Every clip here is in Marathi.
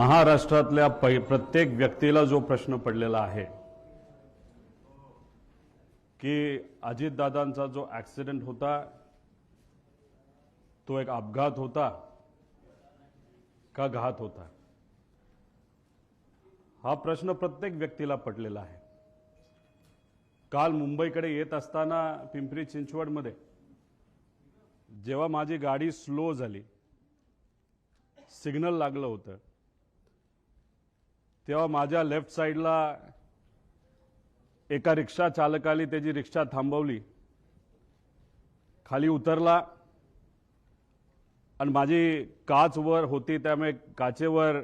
महाराष्ट्रातल्या प्रत्येक व्यक्तीला जो प्रश्न पडलेला आहे की अजितदादांचा जो ॲक्सिडेंट होता तो एक अपघात होता का घात होता, हा प्रश्न प्रत्येक व्यक्तीला पडलेला आहे। काल मुंबईकडे येत असताना पिंपरी चिंचवडमध्ये जेव्हा माझी गाडी स्लो झाली, सिग्नल लागलं होतं, तेव्हा माझ्या लेफ्ट साईडला एका रिक्षा चालकाने त्याची रिक्षा थांबवली, खाली उतरला आणि माझी काच वर होती त्यामुळे काचेवर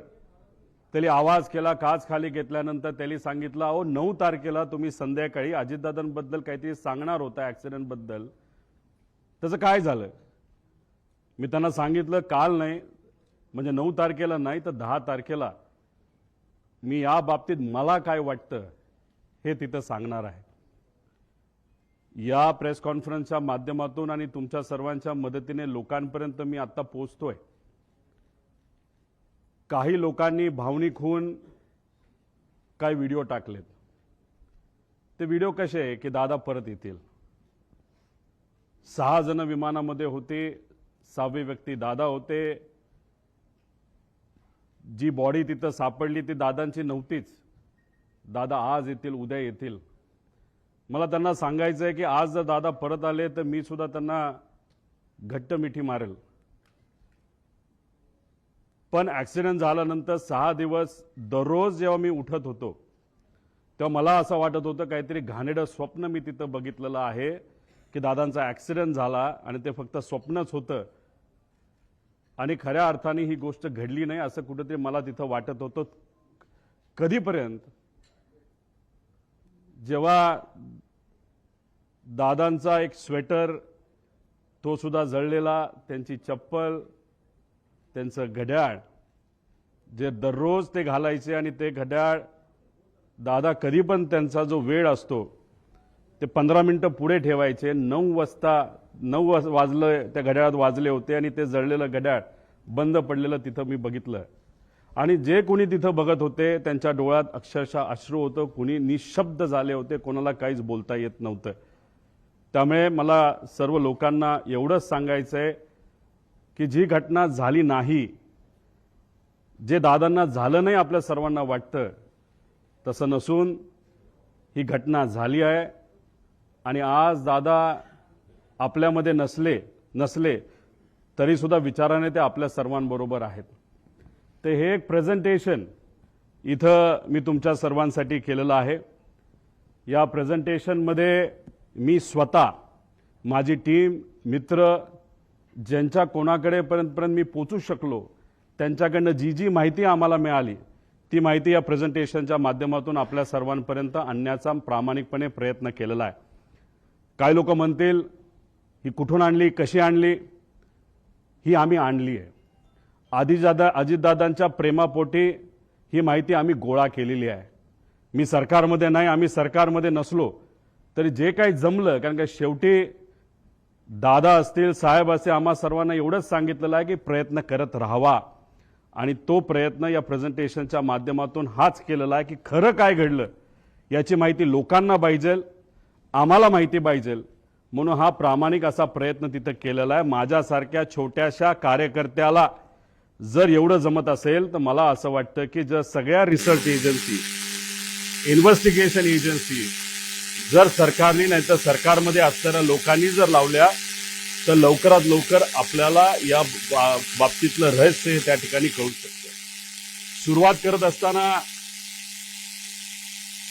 त्याने आवाज केला। काच खाली घेतल्यानंतर त्याने सांगितलं, अहो 9 तारखेला तुम्ही संध्याकाळी अजितदादांबद्दल काहीतरी सांगणार होता ॲक्सिडेंट बद्दल, त्याचं काय झालं? मी त्यांना सांगितलं काल नाही, म्हणजे 9 तारखेला नाही तर 10 तारखेला मी या बाबतीत मला काय वाटतं हे तिथं सांगणार आहे। या प्रेस कॉन्फरन्सच्या माध्यमातून आणि तुमच्या सर्वांच्या मदतीने लोकांपर्यंत मी आता पोहोचतोय। काही लोकांनी भावनिक होऊन काही व्हिडिओ टाकलेत। ते व्हिडिओ कसे आहे की दादा परत येतील, 6 जण विमानामध्ये होते, 6वी व्यक्ती दादा होते, जी बॉडी तिथं सापडली ती दादांची नव्हतीच, दादा आज येतील उद्या येतील। मला त्यांना सांगायचं आहे की आज जर दादा परत आले तर मी सुद्धा त्यांना घट्ट मिठी मारेल, पण ॲक्सिडेंट झाल्यानंतर 6 दिवस दररोज जेव्हा मी उठत होतो तेव्हा मला असं वाटत होतं काहीतरी घाणेरडं स्वप्न मी तिथं बघितलेलं आहे की दादांचा ॲक्सिडेंट झाला आणि ते फक्त स्वप्नच होतं आणि खऱ्या अर्थाने ही गोष्ट घडली नाही असं कुठेतरी मला तिथं वाटत होतं। कधीपर्यंत? जेव्हा दादांचा एक स्वेटर तो सुद्धा जळलेला, त्यांची चप्पल, त्यांचं घड्याळ जे दररोज ते घालायचे आणि ते घड्याळ दादा कधी पण त्यांचा जो वेळ असतो ते 15 मिनिटं पुढे ठेवायचे। 9 वाजलं त्या घड्याळात वाजले होते आणि ते जळलेलं घड्याळ बंद पडलेलं तिथं मी बघितलं आणि जे कोणी तिथं बघत होते त्यांच्या डोळ्यात अक्षरशः अश्रू होतं, कोणी निशब्द झाले होते, कोणाला काहीच बोलता येत नव्हतं। त्यामुळे मला सर्व लोकांना एवढंच सांगायचं आहे की जी घटना झाली नाही, जे दादांना झालं नाही आपल्या सर्वांना वाटतं तसं नसून ही घटना झाली आहे आणि आज दादा आपल्यामध्ये नसले तरी सुद्धा विचाराने ते आपल्या सर्वांबरोबर आहेत। ते हे एक प्रेझेंटेशन इथं मी तुमच्या सर्वांसाठी केलेलं आहे। या प्रेझेंटेशनमध्ये मी स्वतः, माझी टीम, मित्र, ज्यांच्या कोणाकडे पर्यंत मी पोचू शकलो त्यांच्याकडनं जी माहिती आम्हाला मिळाली ती माहिती या प्रेझेंटेशनच्या माध्यमातून आपल्या सर्वांपर्यंत आणण्याचा प्रामाणिकपणे प्रयत्न केलेला आहे। काही लोक म्हणतील ही कुठून आणली, कशी आणली? ही आम्ही आणली आहे। अजितदादांच्या प्रेमापोटी ही माहिती आम्ही गोळा केलेली आहे। मी सरकारमध्ये नाही, आम्ही सरकारमध्ये नसलो तरी जे काही जमलं, कारण का शेवटी दादा असतील, साहेब असतील, आम्हा सर्वांना एवढंच सांगितलेलं आहे की प्रयत्न करत राहावा आणि तो प्रयत्न या प्रेझेंटेशनच्या माध्यमातून हाच केलेला आहे की खरं काय घडलं याची माहिती लोकांना पाहिजे, आम्हाला माहिती पाहिजे, म्हणून हा प्रामाणिक असा प्रयत्न तिथं केलेला आहे। माझ्यासारख्या छोट्याशा कार्यकर्त्याला जर एवढं जमत असेल तर मला असं वाटतं की जर सगळ्या रिसर्च एजन्सी, इन्व्हेस्टिगेशन एजन्सी जर सरकारने नाही तर सरकारमध्ये असणाऱ्या लोकांनी जर लावल्या तर लवकरात लवकर आपल्याला या बाबतीतलं रहस्य त्या ठिकाणी कळू शकतं। सुरुवात करत असताना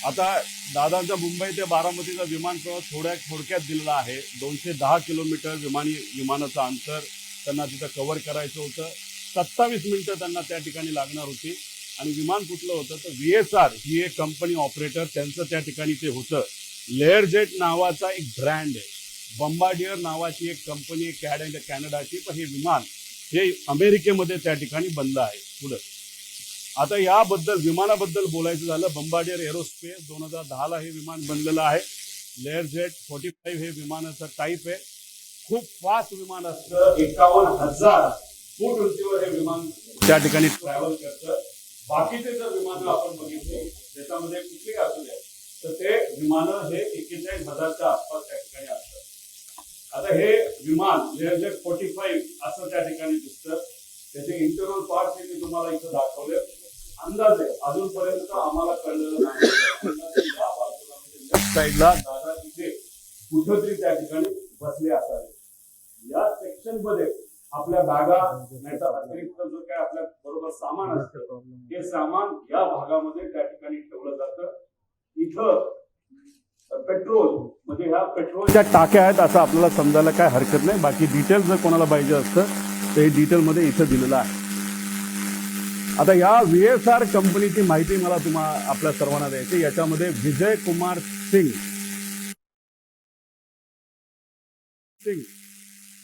आता दादांचा मुंबई ते बारामतीचा विमान प्रवास थोडक्यात दिलेला आहे। 210 किलोमीटर विमानाचं अंतर त्यांना तिथं कव्हर करायचं होतं। 27 मिनिटं त्यांना त्या ठिकाणी लागणार होती आणि विमान कुठलं होतं तर VSR ही एक कंपनी ऑपरेटर, त्यांचं त्या ठिकाणी ते होतं। लेअरजेट नावाचा एक ब्रँड आहे, बंबार्डियर नावाची एक कंपनी आहे कॅनडाची, पण हे विमान हे अमेरिकेमध्ये त्या ठिकाणी बनलं आहे। पुढं आता याबद्दल विमानाबद्दल बोलायचं झालं, बंबार्डियर एरोस्पेस 2010ला हे विमान बनलेलं आहे। लेअरजेट 45 हे विमानाचं टाईप आहे, खूप फास्ट विमान असतं, 51,000 फूट उंचीवर हे विमान त्या ठिकाणी ट्रॅव्हल करतं। बाकीचे जर विमानं आपण बघितली त्याच्यामध्ये कुठली असू द्या तर ते विमानं हे 41,000च्या आसपास त्या ठिकाणी असतात. आता हे विमान Learjet 45 असं त्या ठिकाणी दिसतं. त्याचे इंटरनल पार्ट्स मी तुम्हाला इथं दाखवले. अंदाजे अजूनपर्यंत आम्हाला कळलेलं नाही. या बाजूला म्हणजे लेफ्ट साईडला दादा तिथे कुठंतरी त्या ठिकाणी बसले असावे. या सेक्शन मध्ये आपल्या बॅगा नाहीतर अतिरिक्त जो काय आपल्या बरोबर सामान असतं हे सामान या भागामध्ये त्या ठिकाणी ठेवलं जातं. इथं पेट्रोल म्हणजे ह्या पेट्रोलच्या टाक्या आहेत असं आपल्याला समजायला काय हरकत नाही. बाकी डिटेल जर कोणाला पाहिजे असतं तर हे डिटेल मध्ये इथं दिलेलं आहे. आता या VSR कंपनीची माहिती मला आपल्या सर्वांना द्यायची. याच्यामध्ये विजय कुमार सिंग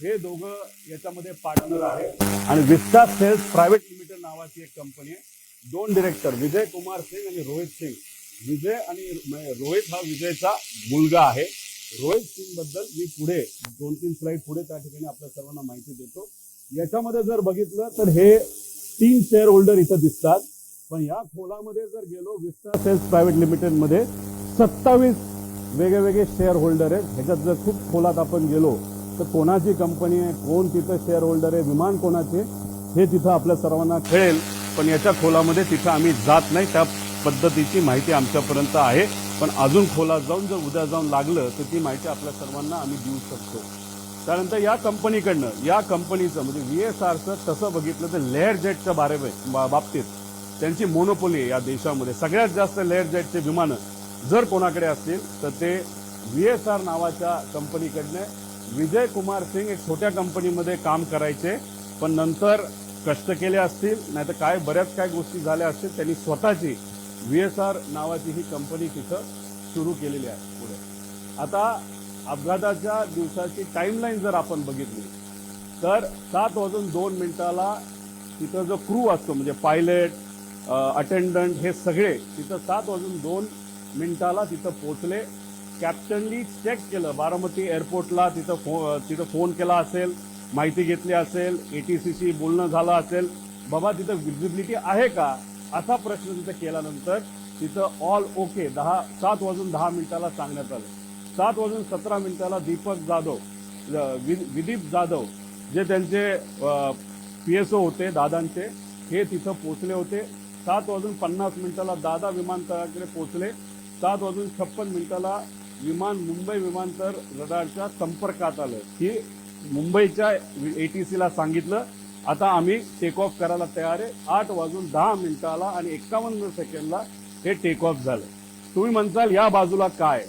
हे दोघं याच्यामध्ये पार्टनर आहेत आणि विस्टा सेल्स प्रायव्हेट लिमिटेड नावाची एक कंपनी आहे. दोन डिरेक्टर विजय कुमार सिंग आणि रोहित सिंग. विजय आणि रोहित हा विजयचा मुलगा आहे. रोहित सिंग बद्दल मी पुढे 2-3 स्लाइड पुढे त्या ठिकाणी आपल्या सर्वांना माहिती देतो. याच्यामध्ये जर बघितलं तर हे 3 शेअर होल्डर इथं दिसतात. पण या खोलामध्ये जर गेलो विस्टा सेल्स प्रायव्हेट लिमिटेड मध्ये 27 वेगवेगळे शेअर होल्डर आहेत. ह्याच्यात जर खूप खोलात आपण गेलो तर कोणाची कंपनी आहे, कोण तिथं शेअर होल्डर आहे, विमान कोणाचे हे तिथं आपल्या सर्वांना कळेल. पण याच्या खोलामध्ये तिथं आम्ही जात नाही. त्या पद्धतीची माहिती आमच्यापर्यंत आहे. पण अजून खोलात जाऊन जर उद्या जाऊन लागलं तर ती माहिती आपल्या सर्वांना आम्ही देऊ शकतो. त्यानंतर या कंपनीकडनं या कंपनीचं म्हणजे VSRचं तसं बघितलं तर लेअरजेटच्या बाबतीत त्यांची मोनोपोली आहे या देशामध्ये. सगळ्यात जास्त लेअरजेटचे विमानं जर कोणाकडे असतील तर ते VSR नावाच्या कंपनीकडनं. विजय कुमार सिंग एक छोट्या कंपनीमध्ये काम करायचे पण नंतर कष्ट केले असतील नाहीतर काय बऱ्याच काय गोष्टी झाल्या असतील. त्यांनी स्वतःची VSR नावाची ही कंपनी तिथं सुरू केलेली आहे पुढे. आता अपघाताच्या दिवसाची टाइमलाईन जर आपण बघितली तर 7:02 तिथं जो क्रू असतो म्हणजे पायलट अटेंडंट हे सगळे तिथं 7:02 तिथं पोहोचले. कॅप्टननी चेक केलं बारामती एअरपोर्टला. तिथं फोन केला असेल, माहिती घेतली असेल, ATCशी बोलणं झालं असेल, बाबा तिथं विजिबिलिटी आहे का असा प्रश्न तिथं केल्यानंतर तिथं ऑल ओके 7:10 सांगण्यात आलं. 7:17 दीपक जाधव विदीप जाधव जे त्यांचे PSO होते दादांचे हे तिथं पोहोचले होते. 7:50 दादा विमानतळाकडे पोहोचले. 7:56 विमान मुंबई विमानतळ रडारच्या संपर्कात आलं की मुंबईच्या ATCला सांगितलं आता आम्ही टेक ऑफ करायला तयार आहे. 8:10 आणि 51 सेकंदला हे टेक ऑफ झालं. तुम्ही म्हणसाल या बाजूला काय,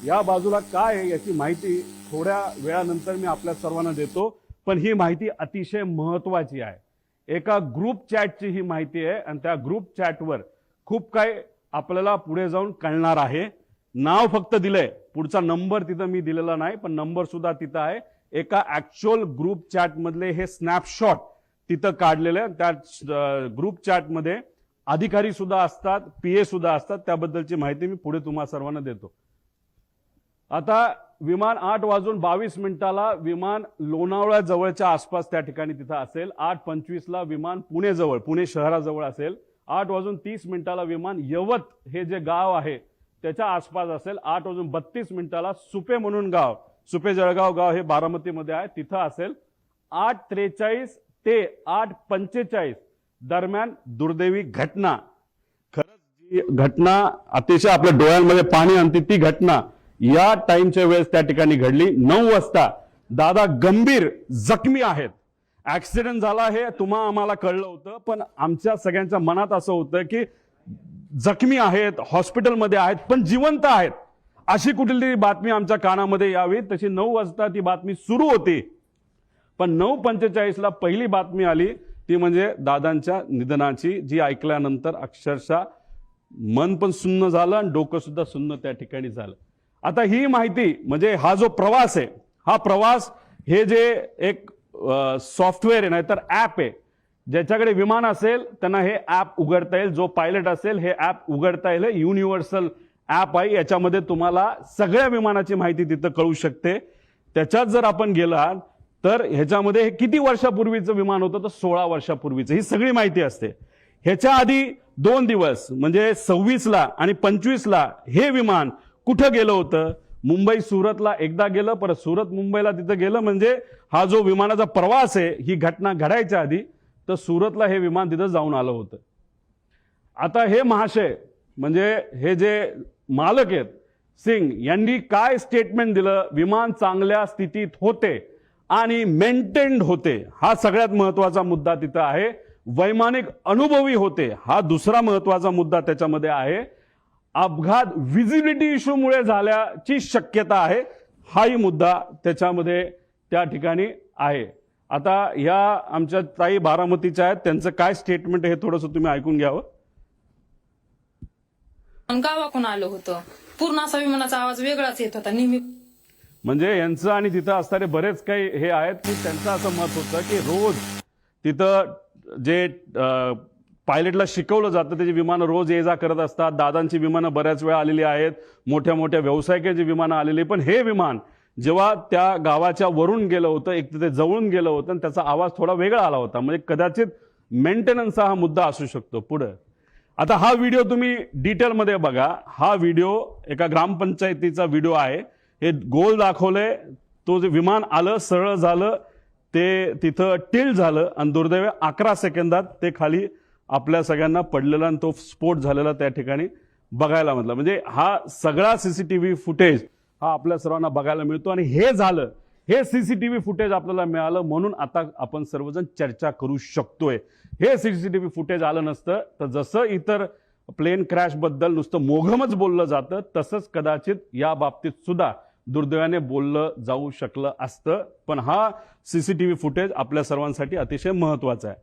या बाजूला काय आहे याची माहिती थोड्या वेळानंतर मी आपल्या सर्वांना देतो. पण ही माहिती अतिशय महत्वाची आहे. एका ग्रुप चॅटची ही माहिती आहे आणि त्या ग्रुप चॅटवर खूप काही आपल्याला पुढे जाऊन कळणार आहे. नाव फक्त दिलंय, पुढचा नंबर तिथं मी दिलेला नाही पण नंबर सुद्धा तिथं आहे. एका ऍक्च्युअल ग्रुप चॅट मधले हे स्नॅपशॉट तिथं काढलेले. त्या ग्रुप चॅट मध्ये अधिकारी सुद्धा असतात, PA सुद्धा असतात. त्याबद्दलची माहिती मी पुढे तुम्हा सर्वांना देतो. आता विमान 8:22 विमान लोणावळा जवळच्या आसपास त्या ठिकाणी तिथं असेल. 8:25 विमान पुणे जवळ, पुणे शहराजवळ असेल. 8:30 विमान यवत हे जे गाव आहे त्याच्या आसपास असेल. 8:32 सुपे म्हणून गाव, सुपे जळगाव गाव हे बारामतीमध्ये आहे तिथं असेल. 8:43 ते 8:45 दरम्यान दुर्दैवी घटना, खरंच जी घटना अतिशय आपल्या डोळ्यांमध्ये पाणी आणते ती घटना या टाइमच्या वेळेस त्या ठिकाणी घडली. 9 वाजता दादा गंभीर जखमी आहेत. ऍक्सिडेंट झाला हे आम्हाला कळलं होतं पण आमच्या सगळ्यांच्या मनात असं होतं की जखमी आहेत, हॉस्पिटलमध्ये आहेत पण जिवंत आहेत अशी कुठली बातमी आमच्या कानामध्ये यावी. तशी 9 वाजता ती बातमी सुरू होती. पण 9:45 पहिली बातमी आली ती म्हणजे दादांच्या निधनाची, जी ऐकल्यानंतर अक्षरशः मन पण सुन्न झालं आणि डोकं सुद्धा सुन्न त्या ठिकाणी झालं. आता ही माहिती म्हणजे हा जो प्रवास आहे, हा प्रवास हे जे एक सॉफ्टवेअर आहे नाहीतर ऍप आहे, ज्याच्याकडे विमान असेल त्यांना हे ऍप उघडता येईल. जो पायलट असेल हे ऍप उघडता येईल. युनिव्हर्सल ऍप आहे. याच्यामध्ये तुम्हाला सगळ्या विमानाची माहिती तिथं कळू शकते. त्याच्यात जर आपण गेला तर ह्याच्यामध्ये हे किती वर्षापूर्वीचं विमान होतं तर 16 वर्षापूर्वीचं ही सगळी माहिती असते. ह्याच्या आधी 2 दिवस म्हणजे 26ला आणि 25ला हे विमान कुठं गेलं होतं? मुंबई सुरतला एकदा गेलं, परत सुरत मुंबईला तिथं गेलं. म्हणजे हा जो विमानाचा प्रवास आहे ही घटना घडायच्या आधी तर सुरतला हे विमान तिथं जाऊन आलं होतं. आता हे महाशय म्हणजे हे जे मालक आहेत सिंग यांनी काय स्टेटमेंट दिलं? विमान चांगल्या स्थितीत होते आणि मेंटेन्ड होते, हा सगळ्यात महत्वाचा मुद्दा तिथं आहे. वैमानिक अनुभवी होते, हा दुसरा महत्वाचा मुद्दा त्याच्यामध्ये आहे. अपघात विजिबिलिटी इश्यूमुळे झाल्याची शक्यता आहे, हाही मुद्दा त्याच्यामध्ये त्या ठिकाणी आहे. आता या आमच्या ताई बारामतीच्या आहेत, त्यांचं काय स्टेटमेंट हे थोडंसं तुम्ही ऐकून घ्यावं. गावाकडून आलं होतं, पूर्ण असा विमानाचा आवाज वेगळाच येत होता नेहमी. म्हणजे यांचं आणि तिथं असणारे बरेच काही हे आहेत की त्यांचं असं मत होतं की रोज तिथं जे पायलटला शिकवलं जातं त्याची विमानं रोज ये जा करत असतात. दादांची विमानं बऱ्याच वेळा आलेली आहेत, मोठ्या मोठ्या व्यावसायिकांची विमानं आलेली, पण हे विमान जेव्हा त्या गावाच्या वरून गेलं होतं, एक तिथे जवळून गेलं होतं आणि त्याचा आवाज थोडा वेगळा आला होता. म्हणजे कदाचित मेंटेनन्सचा हा मुद्दा असू शकतो पुढे. आता हा व्हिडिओ तुम्ही डिटेलमध्ये बघा. हा व्हिडिओ एका ग्रामपंचायतीचा व्हिडिओ आहे. हे गोल दाखवलंय, तो जे विमान आलं सरळ झालं, ते तिथं टिल झालं आणि दुर्दैवी 11 सेकंदात ते खाली आपल्या सगळ्यांना पडलेला आणि तो स्फोट झालेला त्या ठिकाणी बघायला मिळाला. म्हणजे हा सगळा सीसीटीव्ही फुटेज हा आपल्या सर्वांना बघायला मिळतो आणि हे झालं, हे सीसीटीव्ही फुटेज आपल्याला मिळालं म्हणून आता आपण सर्वजण चर्चा करू शकतोय. हे सीसीटीव्ही फुटेज आलं नसतं तर जसं इतर प्लेन क्रॅश बद्दल नुसतं मोघमच बोललं जातं तसंच कदाचित या बाबतीत सुद्धा दुर्दैवाने बोललं जाऊ शकलं असतं. पण हा सीसीटीव्ही फुटेज आपल्या सर्वांसाठी अतिशय महत्वाचा आहे.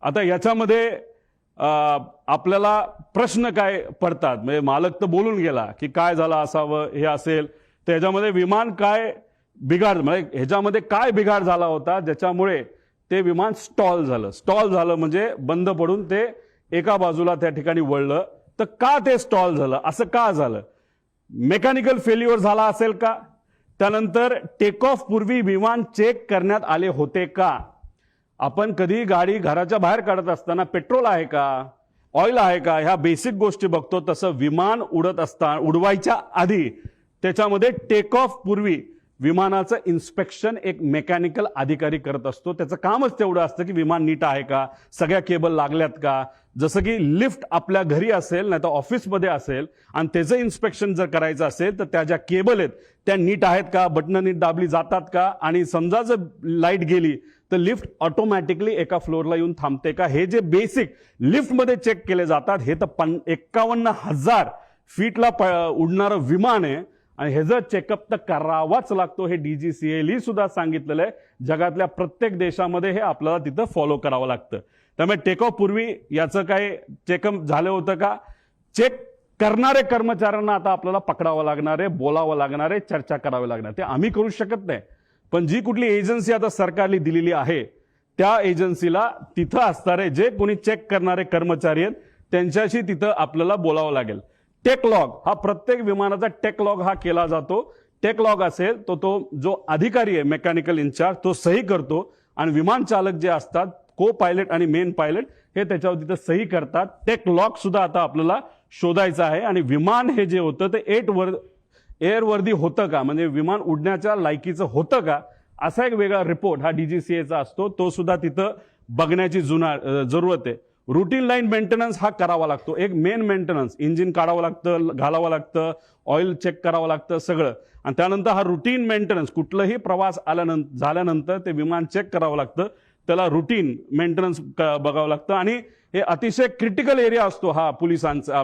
आता याच्यामध्ये आपल्याला प्रश्न काय पडतात? म्हणजे मालक तर बोलून गेला की काय झालं असावं, हे असेल तर ह्याच्यामध्ये विमान काय बिघाड, म्हणजे ह्याच्यामध्ये काय बिघाड झाला होता ज्याच्यामुळे ते विमान स्टॉल झालं? स्टॉल झालं म्हणजे बंद पडून ते एका बाजूला त्या ठिकाणी वळलं. तर का ते स्टॉल झालं, असं का झालं? मेकॅनिकल फेल्युअर झाला असेल का? त्यानंतर टेक ऑफ पूर्वी विमान चेक करण्यात आले होते का? आपण कधी गाडी घराच्या बाहेर काढत असताना पेट्रोल आहे का, ऑइल आहे का, ह्या बेसिक गोष्टी बघतो. तसं विमान उडत असताना, उडवायच्या आधी त्याच्यामध्ये टेक ऑफ पूर्वी विमानाचं इन्स्पेक्शन एक मेकॅनिकल अधिकारी करत असतो. त्याचं कामच तेवढं असतं की विमान नीट आहे का, सगळ्या केबल लागल्यात का. जसं की लिफ्ट आपल्या घरी असेल नाही तर ऑफिसमध्ये असेल आणि त्याचं इन्स्पेक्शन जर करायचं असेल तर त्या ज्या केबल आहेत त्या नीट आहेत का, बटणं नीट दाबली जातात का, आणि समजा जर लाईट गेली तर लिफ्ट ऑटोमॅटिकली एका फ्लोअरला येऊन थांबते का, हे जे बेसिक लिफ्टमध्ये चेक केले जातात. हे तर 51,000 फीटला उडणारं विमान आहे आणि ह्याचं चेकअप तर करावाच लागतो. हे DGCA सुद्धा सांगितलेलं आहे. जगातल्या प्रत्येक देशामध्ये हे आपल्याला तिथं फॉलो करावं लागतं. त्यामुळे टेक ऑफ पूर्वी याचं काय चेकअप झालं होतं का? चेक करणारे कर्मचाऱ्यांना आता आपल्याला पकडावं लागणार आहे, बोलावं लागणार आहे, चर्चा करावी लागणार. ते आम्ही करू शकत नाही, पण जी कुठली एजन्सी आता सरकारने दिलेली आहे त्या एजन्सीला तिथं असणारे जे कोणी चेक करणारे कर्मचारी आहेत त्यांच्याशी तिथं आपल्याला बोलावं लागेल. टेक लॉग हा प्रत्येक विमानाचा टेक लॉग हा केला जातो. टेक लॉग असेल तो जो अधिकारी आहे मेकॅनिकल इन्चार्ज तो सही करतो आणि विमान चालक जे असतात को पायलट आणि मेन पायलट हे त्याच्यावर तिथं सही करतात. टेक लॉग सुद्धा आता आपल्याला शोधायचं आहे. आणि विमान हे जे होतं ते एअरवर्दी होतं का, म्हणजे विमान उडण्याच्या लायकीचं होतं का, असा एक वेगळा रिपोर्ट हा DGCAचा असतो. तो सुद्धा तिथं बघण्याची जरूरत आहे. रुटीन लाईन मेंटेनन्स हा करावा लागतो. एक मेन मेंटेनन्स, इंजिन काढावं लागतं, घालावं लागतं, ऑइल चेक करावं लागतं सगळं. आणि त्यानंतर हा रुटीन मेंटेनन्स, कुठलंही प्रवास झाल्यानंतर ते विमान चेक करावं लागतं, त्याला रुटीन मेंटेनन्स बघावं लागतं. आणि हे अतिशय क्रिटिकल एरिया असतो हा पोलिसांचा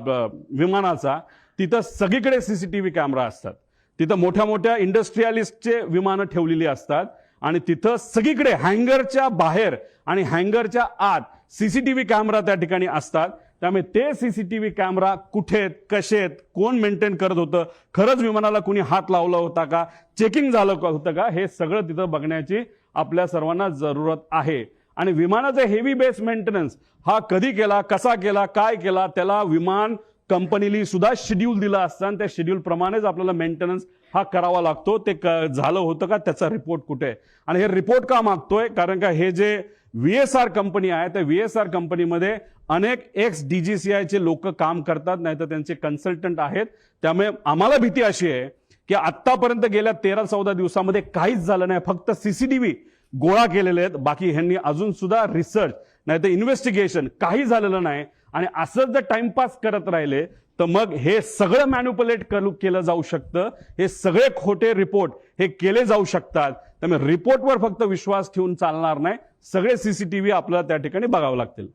विमानाचा. तिथं सगळीकडे सीसीटीव्ही कॅमेरा असतात. तिथं मोठ्या मोठ्या इंडस्ट्रियलिस्टचे विमानं ठेवलेली असतात आणि तिथं सगळीकडे हँगरच्या बाहेर आणि हँगरच्या आत सीसीटीव्ही कॅमेरा त्या ठिकाणी असतात. त्यामुळे ते सीसीटीव्ही कॅमेरा कुठे आहेत, कसे आहेत, कोण मेंटेन करत होतं, खरंच विमानाला कुणी हात लावला होता का, चेकिंग झालं होतं का, हे सगळं तिथं बघण्याची आपल्या सर्वांना जरूरत आहे. आणि विमानाचा हेवी बेस मेंटेनन्स हा कधी केला, कसा केला, काय केला, त्याला विमान कंपनीली सुद्धा शेड्यूल दिला असतं आणि त्या शेड्यूल प्रमाणेच आपल्याला मेंटेनन्स हा करावा लागतो. ते झालं होतं का, त्याचा रिपोर्ट कुठे आहे. आणि हे रिपोर्ट का मागतोय, कारण का हे जे VSR कंपनी आहे त्या VSR कंपनीमध्ये अनेक एक्स DGCIचे लोक काम करतात, नाहीतर त्यांचे कन्सल्टंट आहेत. त्यामुळे आम्हाला भीती अशी आहे की आतापर्यंत गेल्या 13-14 दिवसामध्ये काहीच झालं नाही, फक्त CCTV गोळा केलेले आहेत. बाकी ह्यांनी अजून सुद्धा रिसर्च नाही तर इन्व्हेस्टिगेशन काही झालेलं नाही. आणि असं जर टाइमपास करत राहिले तर मग हे सगळं मॅन्युपुलेट केलं जाऊ शकतं. हे सगळे खोटे रिपोर्ट हे केले जाऊ शकतात. त्यामुळे रिपोर्टवर फक्त विश्वास ठेवून चालणार नाही, सगळे CCTV आपल्याला त्या ठिकाणी बघावं लागतील.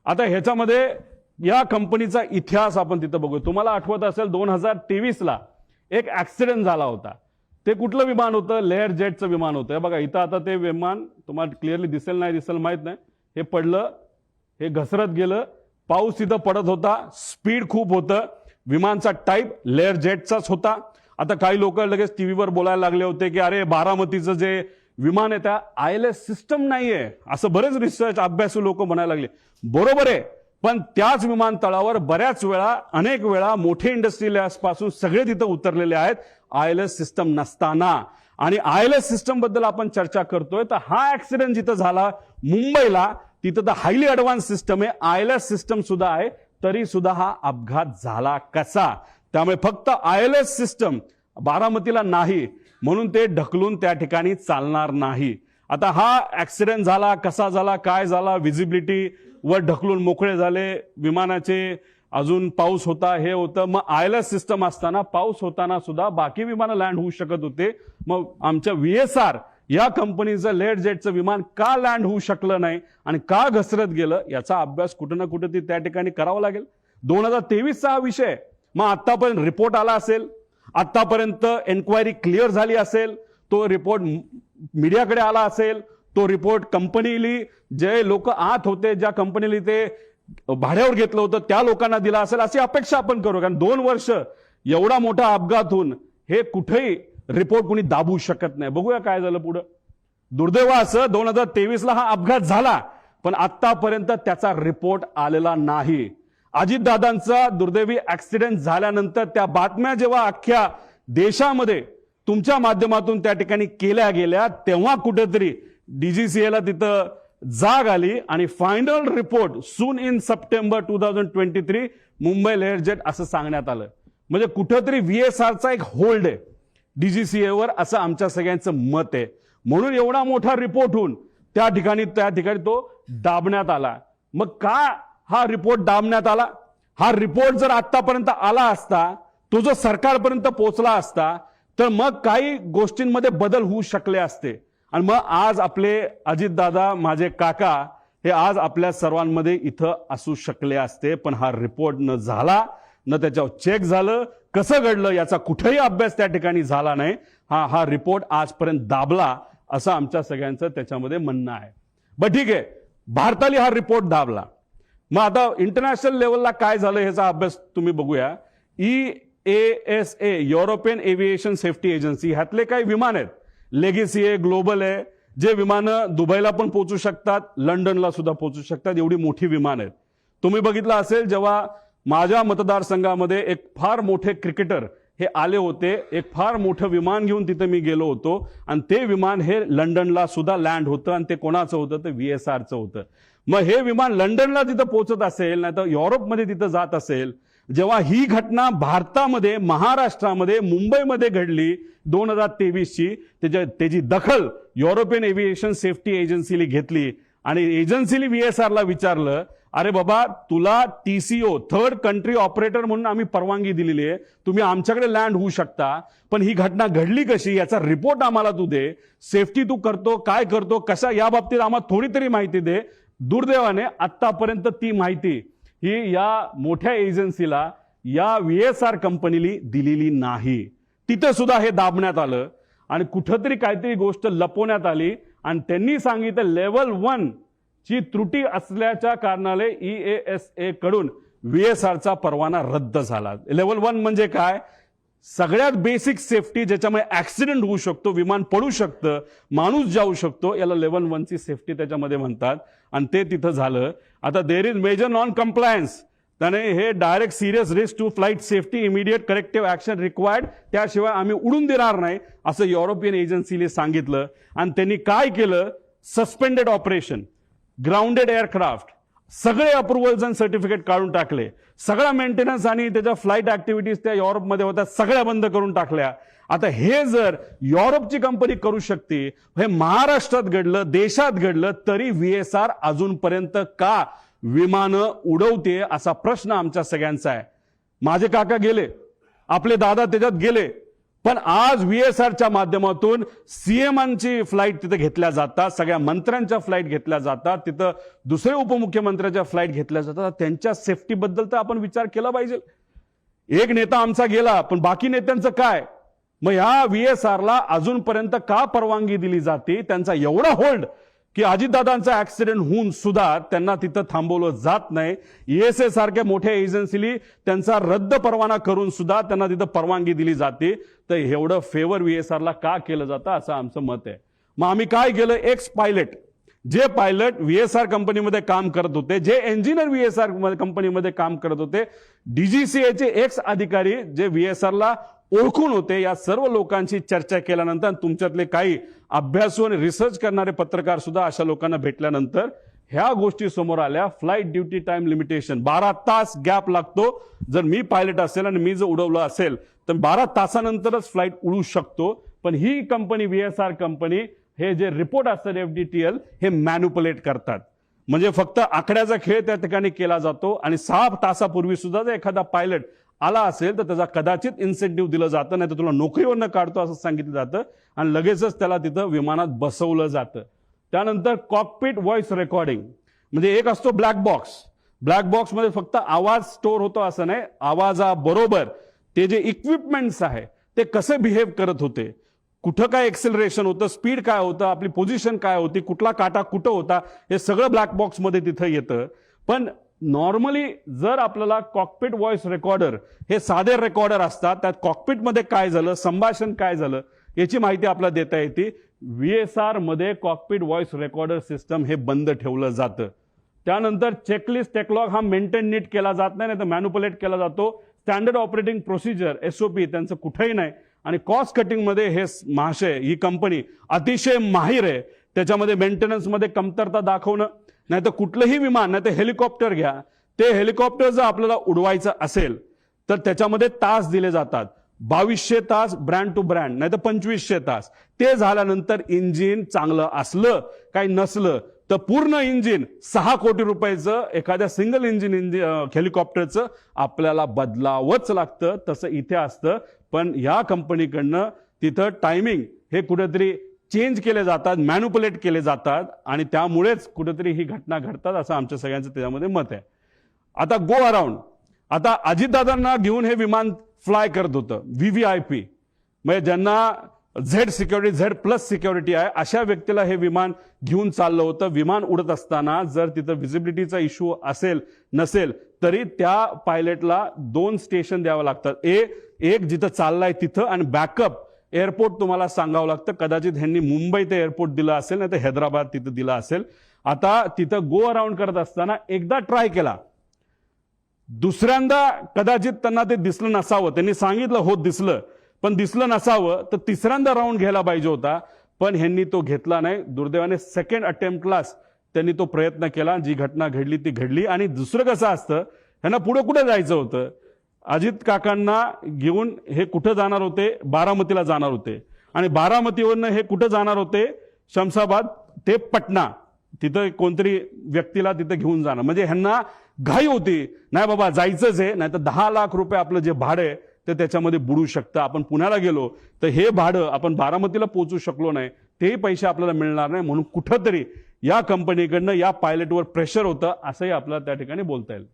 आता ह्याच्यामध्ये या कंपनीचा इतिहास आपण तिथं बघू. तुम्हाला आठवत असेल 2023ला एक ऍक्सिडेंट झाला होता. ते कुठलं विमान होतं, लेअर जेटचं विमान होतं. बघा इथं आता ते विमान तुम्हाला क्लिअरली दिसेल नाही दिसेल माहित नाही, हे पडलं, हे घसरत गेलं, पाऊस इथं पडत होता, स्पीड खूप होतं, विमानचा टाईप लेअर जेटचाच होता. आता काही लोक लगेच टीव्हीवर बोलायला लागले होते की अरे बारामतीचं जे विमान आहे त्या ILS सिस्टम नाहीये, असं बरेच रिसर्च अभ्यासू लोक म्हणायला लागले. बरोबर आहे, पण त्याच विमानतळावर बऱ्याच वेळा अनेक वेळा मोठे इंडस्ट्रियलिस्ट पासून सगळे तिथं उतरलेले आहेत ILS सिस्टम नसताना. आणि ILS सिस्टम बद्दल आपण चर्चा करतोय तर हा ऍक्सिडेंट जिथं झाला मुंबईला, तिथं तर हायली ऍडव्हान्स सिस्टम आहे, ILS सिस्टम सुद्धा आहे, तरी सुद्धा हा अपघात झाला कसा. त्यामुळे फक्त ILS सिस्टम बारामतीला नाही म्हणून ते ढकलून त्या ठिकाणी चालणार नाही. आता हा ऍक्सिडेंट झाला, कसा झाला, काय झाला, व्हिजिबिलिटी वर ढकलून मोकळे झाले विमानाचे, अजून पाऊस होता, हे होतं. मग ILS सिस्टम असताना पाऊस होताना सुद्धा बाकी विमानं लँड होऊ शकत होते. मग आमच्या VSR या कंपनीचं लेअर जेटचं विमान का लँड होऊ शकलं नाही आणि का घसरत गेलं, याचा अभ्यास कुठं ना कुठं त्या ठिकाणी करावा लागेल. 2023चा हा विषय. मग आतापर्यंत रिपोर्ट आला असेल, आतापर्यंत एन्क्वायरी क्लिअर झाली असेल, तो रिपोर्ट मीडियाकडे आला असेल, तो रिपोर्ट कंपनीली जे लोक आत होते, ज्या कंपनीला ते भाड्यावर घेतलं होतं त्या लोकांना दिला असेल, अशी अपेक्षा आपण करू. कारण 2 वर्ष एवढा मोठा अपघात होऊन हे कुठेही रिपोर्ट कोणी दाबू शकत नाही. बघूया काय झालं पुढं. दुर्दैव असं 2023ला हा अपघात झाला, पण आतापर्यंत त्याचा रिपोर्ट आलेला नाही. अजितदादांचा दुर्दैवी ऍक्सिडेंट झाल्यानंतर त्या बातम्या जेव्हा अख्ख्या देशामध्ये तुमच्या माध्यमातून त्या ठिकाणी केल्या गेल्या, तेव्हा कुठेतरी DGCAला तिथं जाग आली आणि final report soon in September 2023 Mumbai layer jet असं सांगण्यात आलं. म्हणजे कुठेतरी VSRचा एक होल्ड आहे DGCAवर, असं आमच्या सगळ्यांचं मत आहे. म्हणून एवढा मोठा रिपोर्ट होऊन त्या ठिकाणी तो दाबण्यात आला. मग का हा रिपोर्ट दाबण्यात आला? हा रिपोर्ट जर आतापर्यंत आला असता, तो जर सरकारपर्यंत पोहोचला असता, तर मग काही गोष्टींमध्ये बदल होऊ शकले असते. आणि मग आज आपले अजितदादा, माझे काका, हे आज आपल्या सर्वांमध्ये इथं असू शकले असते. पण हा रिपोर्ट न झाला, न त्याच्यावर चेक झालं, कसं घडलं याचा कुठेही अभ्यास त्या ठिकाणी झाला नाही. हा रिपोर्ट आजपर्यंत दाबला असं आमच्या सगळ्यांचं त्याच्यामध्ये म्हणणं आहे. बरं ठीक आहे, भारताने हा रिपोर्ट दाबला. मग आता इंटरनॅशनल लेवलला काय झालं ह्याचा अभ्यास तुम्ही बघूया. EASA European aviation safety agency, ह्यातले काही विमान आहेत, लेगेसी आहे, ग्लोबल आहे, जे विमानं दुबईला पण पोहोचू शकतात, लंडनला सुद्धा पोहोचू शकतात, एवढी मोठी विमान आहेत. तुम्ही बघितलं असेल जेव्हा माझ्या मतदारसंघामध्ये एक फार मोठे क्रिकेटर हे आले होते, एक फार मोठं विमान घेऊन तिथे मी गेलो होतो आणि ते विमान हे लंडनला सुद्धा लँड होतं. आणि ते कोणाचं होतं? ते VSRचं होतं. मग हे विमान लंडनला तिथं पोहोचत असेल, नाही तर युरोपमध्ये तिथं जात असेल, जेव्हा ही घटना भारतामध्ये, महाराष्ट्रामध्ये, मुंबईमध्ये घडली 2023ची, त्याची दखल युरोपियन एव्हिएशन सेफ्टी एजन्सीने घेतली आणि एजन्सीने VSRला विचारलं, अरे बाबा, तुला TCO थर्ड कंट्री ऑपरेटर म्हणून आम्ही परवानगी दिलेली आहे, तुम्ही आमच्याकडे लँड होऊ शकता, पण ही घटना घडली कशी याचा रिपोर्ट आम्हाला तू दे, सेफ्टी तू करतो काय करतो कशा, या बाबतीत आम्हाला थोडी तरी माहिती दे. दुर्दैवाने आतापर्यंत ती माहिती ही या मोठ्या एजन्सीला, या VSR कंपनीला दिलेली नाही. तिथे सुद्धा हे दाबण्यात आलं आणि कुठंतरी काहीतरी गोष्ट लपवण्यात आली आणि त्यांनी सांगितलं लेवल 1 ची त्रुटी असल्याच्या कारणाने EASA कडून VSRचा परवाना रद्द झाला. लेवल 1 म्हणजे काय? सगळ्यात बेसिक सेफ्टी, ज्याच्यामुळे ऍक्सिडेंट होऊ शकतो, विमान पडू शकतं, माणूस जाऊ शकतो, याला लेवल 1 ची सेफ्टी त्याच्यामध्ये म्हणतात आणि ते तिथं झालं. आता there is major non compliance, त्याने हे direct serious risk to flight safety immediate corrective action required, त्याशिवाय आम्ही उडून देणार नाही असं युरोपियन एजन्सीने सांगितलं. आणि त्यांनी काय केलं, सस्पेंडेड ऑपरेशन, ग्राउंडेड एअरक्राफ्ट, सगळे अप्रुव्हल्स आणि सर्टिफिकेट काढून टाकले. सगळा मेंटेनन्स आणि त्याच्या फ्लाईट ऍक्टिव्हिटीज त्या युरोपमध्ये होत्या सगळ्या बंद करून टाकल्या. आता हे जर युरोपची कंपनी करू शकते, हे महाराष्ट्रात घडलं, देशात घडलं, तरी VSR अजूनपर्यंत का विमानं उडवते असा प्रश्न आमच्या सगळ्यांचा आहे. माझे काका गेले, आपले दादा त्याच्यात गेले, पण आज VSRच्या माध्यमातून सीएमांची फ्लाईट तिथे घेतल्या जातात, सगळ्या मंत्र्यांच्या फ्लाईट घेतल्या जातात, तिथं दुसरे उपमुख्यमंत्र्यांच्या फ्लाईट घेतल्या जातात. त्यांच्या सेफ्टीबद्दल तर आपण विचार केला पाहिजे. एक नेता आमचा गेला, पण बाकी नेत्यांचं काय? मग ह्या VSRला अजूनपर्यंत का परवानगी दिली जाते? त्यांचा एवढा होल्ड की अजितदादांचा ऍक्सिडेंट होऊन सुद्धा त्यांना तिथं थांबवलं जात नाही. ESA सारख्या मोठ्या एजन्सीली त्यांचा रद्द परवाना करून सुद्धा त्यांना तिथं परवानगी दिली जाते. तर एवढं फेवर VSRला का केलं जातं असं आमचं मत आहे. मग आम्ही काय केलं, एक्स पायलट, जे पायलट VSR कंपनीमध्ये काम करत होते, जे इंजिनियर VSR कंपनीमध्ये काम करत होते, DGCAचे एक्स अधिकारी जे VSRला ओळखून होते, या सर्व लोकांची चर्चा केल्यानंतर, तुमच्यातले काही अभ्यासू आणि रिसर्च करणारे पत्रकार सुद्धा अशा लोकांना भेटल्यानंतर ह्या गोष्टी समोर आल्या. फ्लाईट ड्युटी टाइम लिमिटेशन, 12 तास गॅप लागतो. जर मी पायलट असेल आणि मी जर उडवलं असेल तर 12 तासानंतरच फ्लाईट उडू शकतो. पण ही कंपनी VSR कंपनी हे जे रिपोर्ट असतात FDTL हे मॅन्युपुलेट करतात. म्हणजे फक्त आकड्याचा खेळ त्या ठिकाणी केला जातो आणि 6 तासापूर्वी सुद्धा जर एखादा पायलट आला असेल तर त्याचा कदाचित इन्सेंटिव्ह दिलं जातं, नाही तर तुला नोकरीवरनं काढतो असं सांगितलं जातं आणि लगेचच त्याला तिथं विमानात बसवलं जातं. त्यानंतर कॉकपिट व्हॉइस रेकॉर्डिंग, म्हणजे एक असतो ब्लॅक बॉक्स. ब्लॅक बॉक्समध्ये फक्त आवाज स्टोअर होतो असं नाही, आवाजाबरोबर ते जे इक्विपमेंट्स आहे ते कसे बिहेव करत होते, कुठं काय एक्सेलरेशन होतं, स्पीड काय होतं, आपली पोझिशन काय होती, कुठला काटा कुठं होता, हे सगळं ब्लॅक बॉक्समध्ये तिथं येतं. पण नॉर्मली जर आपल्याला कॉकपिट व्हॉइस रेकॉर्डर हे साधे रेकॉर्डर असतात, त्यात कॉकपिटमध्ये काय झालं, संभाषण काय झालं याची माहिती आपल्याला देता येते. VSR मध्ये कॉकपिट व्हॉइस रेकॉर्डर सिस्टम हे बंद ठेवलं जातं. त्यानंतर चेकलिस्ट टेकलॉग हा मेंटेन नीट केला जात नाही, तर मॅन्युपुलेट केला जातो. स्टँडर्ड ऑपरेटिंग प्रोसिजर SOP त्यांचं कुठेही नाही. आणि कॉस्ट कटिंगमध्ये हे महाशय, ही कंपनी अतिशय माहिर आहे. त्याच्यामध्ये मेंटेनन्समध्ये कमतरता दाखवणं, नाही तर कुठलंही विमान, नाही तर हेलिकॉप्टर घ्या, ते हेलिकॉप्टर जर आपल्याला उडवायचं असेल तर त्याच्यामध्ये तास दिले जातात. 2200 तास ब्रँड टू ब्रँड, नाही तर 2500 तास. ते झाल्यानंतर इंजिन चांगलं असलं काही नसलं तर पूर्ण इंजिन 6 कोटी रुपयाचं एखाद्या सिंगल इंजिन हेलिकॉप्टरचं आपल्याला बदलावंच लागतं. तसं इथे असतं. पण या कंपनीकडनं तिथं टायमिंग हे कुठेतरी चेंज केले जातात, मॅन्युपुलेट केले जातात आणि त्यामुळेच कुठेतरी ही घटना घडतात असं आमच्या सगळ्यांचं त्याच्यामध्ये मत आहे. आता गो अराउंड, आता अजितदादांना घेऊन हे विमान फ्लाय करत होतं VVIP, म्हणजे ज्यांना Z सिक्युरिटी, Z+ सिक्युरिटी आहे, अशा व्यक्तीला हे विमान घेऊन चाललं होतं. विमान उडत असताना जर तिथं व्हिजिबिलिटीचा इश्यू असेल नसेल तरी त्या पायलटला 2 स्टेशन द्यावं लागतात. एक जिथं चाललाय तिथं आणि बॅकअप एअरपोर्ट तुम्हाला सांगावं लागतं. कदाचित ह्यांनी मुंबई ते एअरपोर्ट दिलं असेल, नाही तर हैदराबाद तिथं दिलं असेल. आता तिथं गो अराउंड करत असताना एकदा ट्राय केला, दुसऱ्यांदा कदाचित त्यांना ते दिसलं नसावं, त्यांनी सांगितलं हो दिसलं, पण दिसलं नसावं, तर तिसऱ्यांदा राऊंड घ्यायला पाहिजे होता, पण ह्यांनी तो घेतला नाही. दुर्दैवाने सेकंड अटेम्प्टलाच त्यांनी तो प्रयत्न केला. जी घटना घडली ती घडली. आणि दुसरं कसं असतं, ह्यांना पुढे कुठे जायचं होतं, अजित काकांना घेऊन हे कुठं जाणार होते, बारामतीला जाणार होते आणि बारामतीवरनं हे कुठं जाणार होते, शमशाबाद ते पटना, तिथं कोणतरी व्यक्तीला तिथं घेऊन जाणार. म्हणजे ह्यांना घाई होती, नाही बाबा जायचंच आहे, नाही तर 10 लाख रुपये आपलं जे भाडं आहे ते त्याच्यामध्ये बुडू शकतं. आपण पुण्याला गेलो तर हे भाडं आपण बारामतीला पोहोचू शकलो नाही, तेही पैसे आपल्याला मिळणार नाही. म्हणून कुठंतरी या कंपनीकडनं या पायलटवर प्रेशर होतं असंही आपल्याला त्या ठिकाणी बोलता येईल.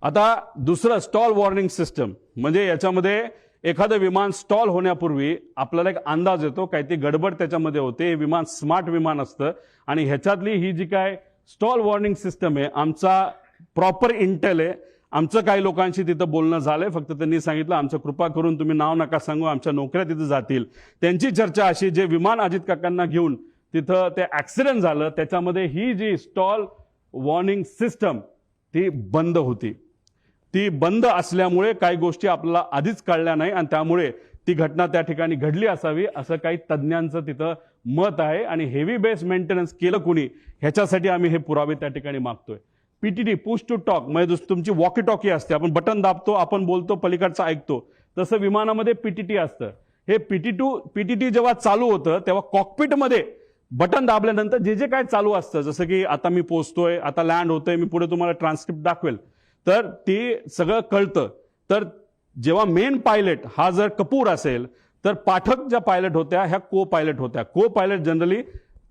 आता दुसरं स्टॉल वॉर्निंग सिस्टम, म्हणजे याच्यामध्ये एखादं विमान स्टॉल होण्यापूर्वी आपल्याला एक अंदाज येतो, काही ती गडबड त्याच्यामध्ये होते. हे विमान स्मार्ट विमान असतं आणि ह्याच्यातली ही जी काय स्टॉल वॉर्निंग सिस्टम आहे, आमचा प्रॉपर इंटेल आहे. आमचं काही लोकांशी तिथं बोलणं झालंय, फक्त त्यांनी सांगितलं आमचं कृपा करून तुम्ही नाव नका सांगू, आमच्या नोकऱ्या तिथं जातील. त्यांची चर्चा अशी, जे विमान अजित काकांना घेऊन तिथं ते ऍक्सिडेंट झालं त्याच्यामध्ये ही जी स्टॉल वॉर्निंग सिस्टम ती बंद होती. ती बंद असल्यामुळे काही गोष्टी आपल्याला आधीच कळल्या नाही आणि त्यामुळे ती घटना त्या ठिकाणी घडली असावी असं काही तज्ज्ञांचं तिथं मत आहे. आणि हेवी बेस मेंटेनन्स केलं कुणी ह्याच्यासाठी आम्ही हे पुरावे त्या ठिकाणी मागतोय. पीटीटी पुश टू टॉक म्हणजे तुमची वॉकी टॉकी असते, आपण बटन दाबतो, आपण बोलतो, पलीकडचं ऐकतो, तसं विमानामध्ये पीटीटी असतं. हे पीटीटी जेव्हा चालू होतं तेव्हा कॉकपिटमध्ये बटन दाबल्यानंतर जे जे काय चालू असतं, जसं की आता मी पोहोचतोय, आता लँड होतोय, मी पुढे तुम्हाला ट्रान्सक्रिप्ट दाखवेल, तर ती सगळं कळतं. तर जेव्हा मेन पायलट हा जर कपूर असेल तर पाठक ज्या पायलट होत्या ह्या को पायलट होत्या. को पायलट जनरली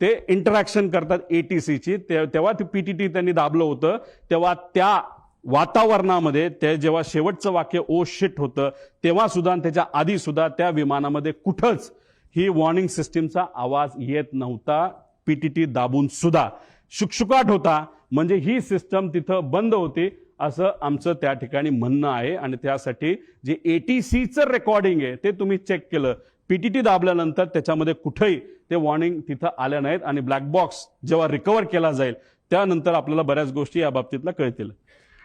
ते इंटरॅक्शन करतात एटीसीची. तेव्हा ती पीटीटी त्यांनी दाबलं होतं, तेव्हा त्या वातावरणामध्ये ते जेव्हा शेवटचं वाक्य ओ शिट होतं तेव्हा सुद्धा त्याच्या आधी सुद्धा त्या विमानामध्ये कुठंच ही वॉर्निंग सिस्टीमचा आवाज येत नव्हता. पीटीटी दाबून सुद्धा शुकशुकाट होता, म्हणजे ही सिस्टम तिथं बंद होती असं आमचं त्या ठिकाणी म्हणणं आहे. आणि त्यासाठी जे एटीसीचं रेकॉर्डिंग आहे ते तुम्ही चेक केलं, पीटीटी दाबल्यानंतर त्याच्यामध्ये कुठेही ते वॉर्निंग तिथं आल्या नाहीत. आणि ब्लॅक बॉक्स जेव्हा रिकव्हर केला जाईल त्यानंतर आपल्याला बऱ्याच गोष्टी या बाबतीतल्या कळतील.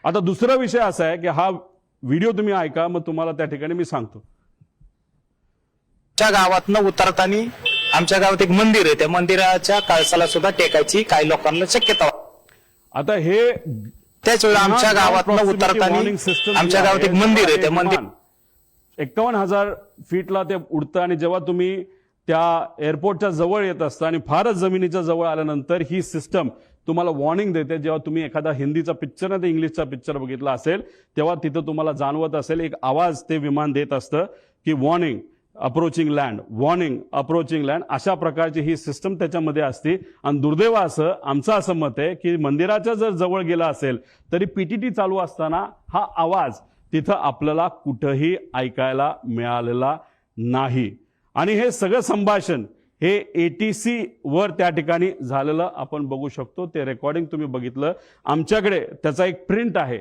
आता दुसरा विषय असा आहे की हा व्हिडिओ तुम्ही ऐका, मग तुम्हाला त्या ठिकाणी मी सांगतो. आमच्या गावातनं उतरताना आमच्या गावात एक मंदिर आहे, त्या मंदिराच्या कळसाला सुद्धा टेकायची काही लोकांना शक्यता. आता हे त्याच वेळेला आमच्या गावातनं उतरताना आमच्या गावात एक मंदिर आहे, त्या मंदिर 51,000 फीटला ते उडतं आणि जेव्हा तुम्ही त्या एअरपोर्टच्या जवळ येत असता आणि फारच जमिनीच्या जवळ आल्यानंतर ही सिस्टम तुम्हाला वॉर्निंग देते. जेव्हा तुम्ही एखादा हिंदीचा पिक्चर नाही तर इंग्लिशचा पिक्चर बघितला असेल तेव्हा तिथं तुम्हाला जाणवत असेल एक आवाज ते विमान देत असतं की warning approaching land, warning approaching land, अशा प्रकारची ही सिस्टम त्याच्यामध्ये असते. आणि दुर्दैव असं आमचं असं मत आहे की मंदिराच्या जर जवळ गेला असेल तरी पीटीटी चालू असताना हा आवाज तिथं आपल्याला कुठंही ऐकायला मिळालेला नाही. आणि हे सगळं संभाषण हे एटीसी वर त्या ठिकाणी झालेलं आपण बघू शकतो. ते रेकॉर्डिंग तुम्ही बघितलं, आमच्याकडे त्याचा एक प्रिंट आहे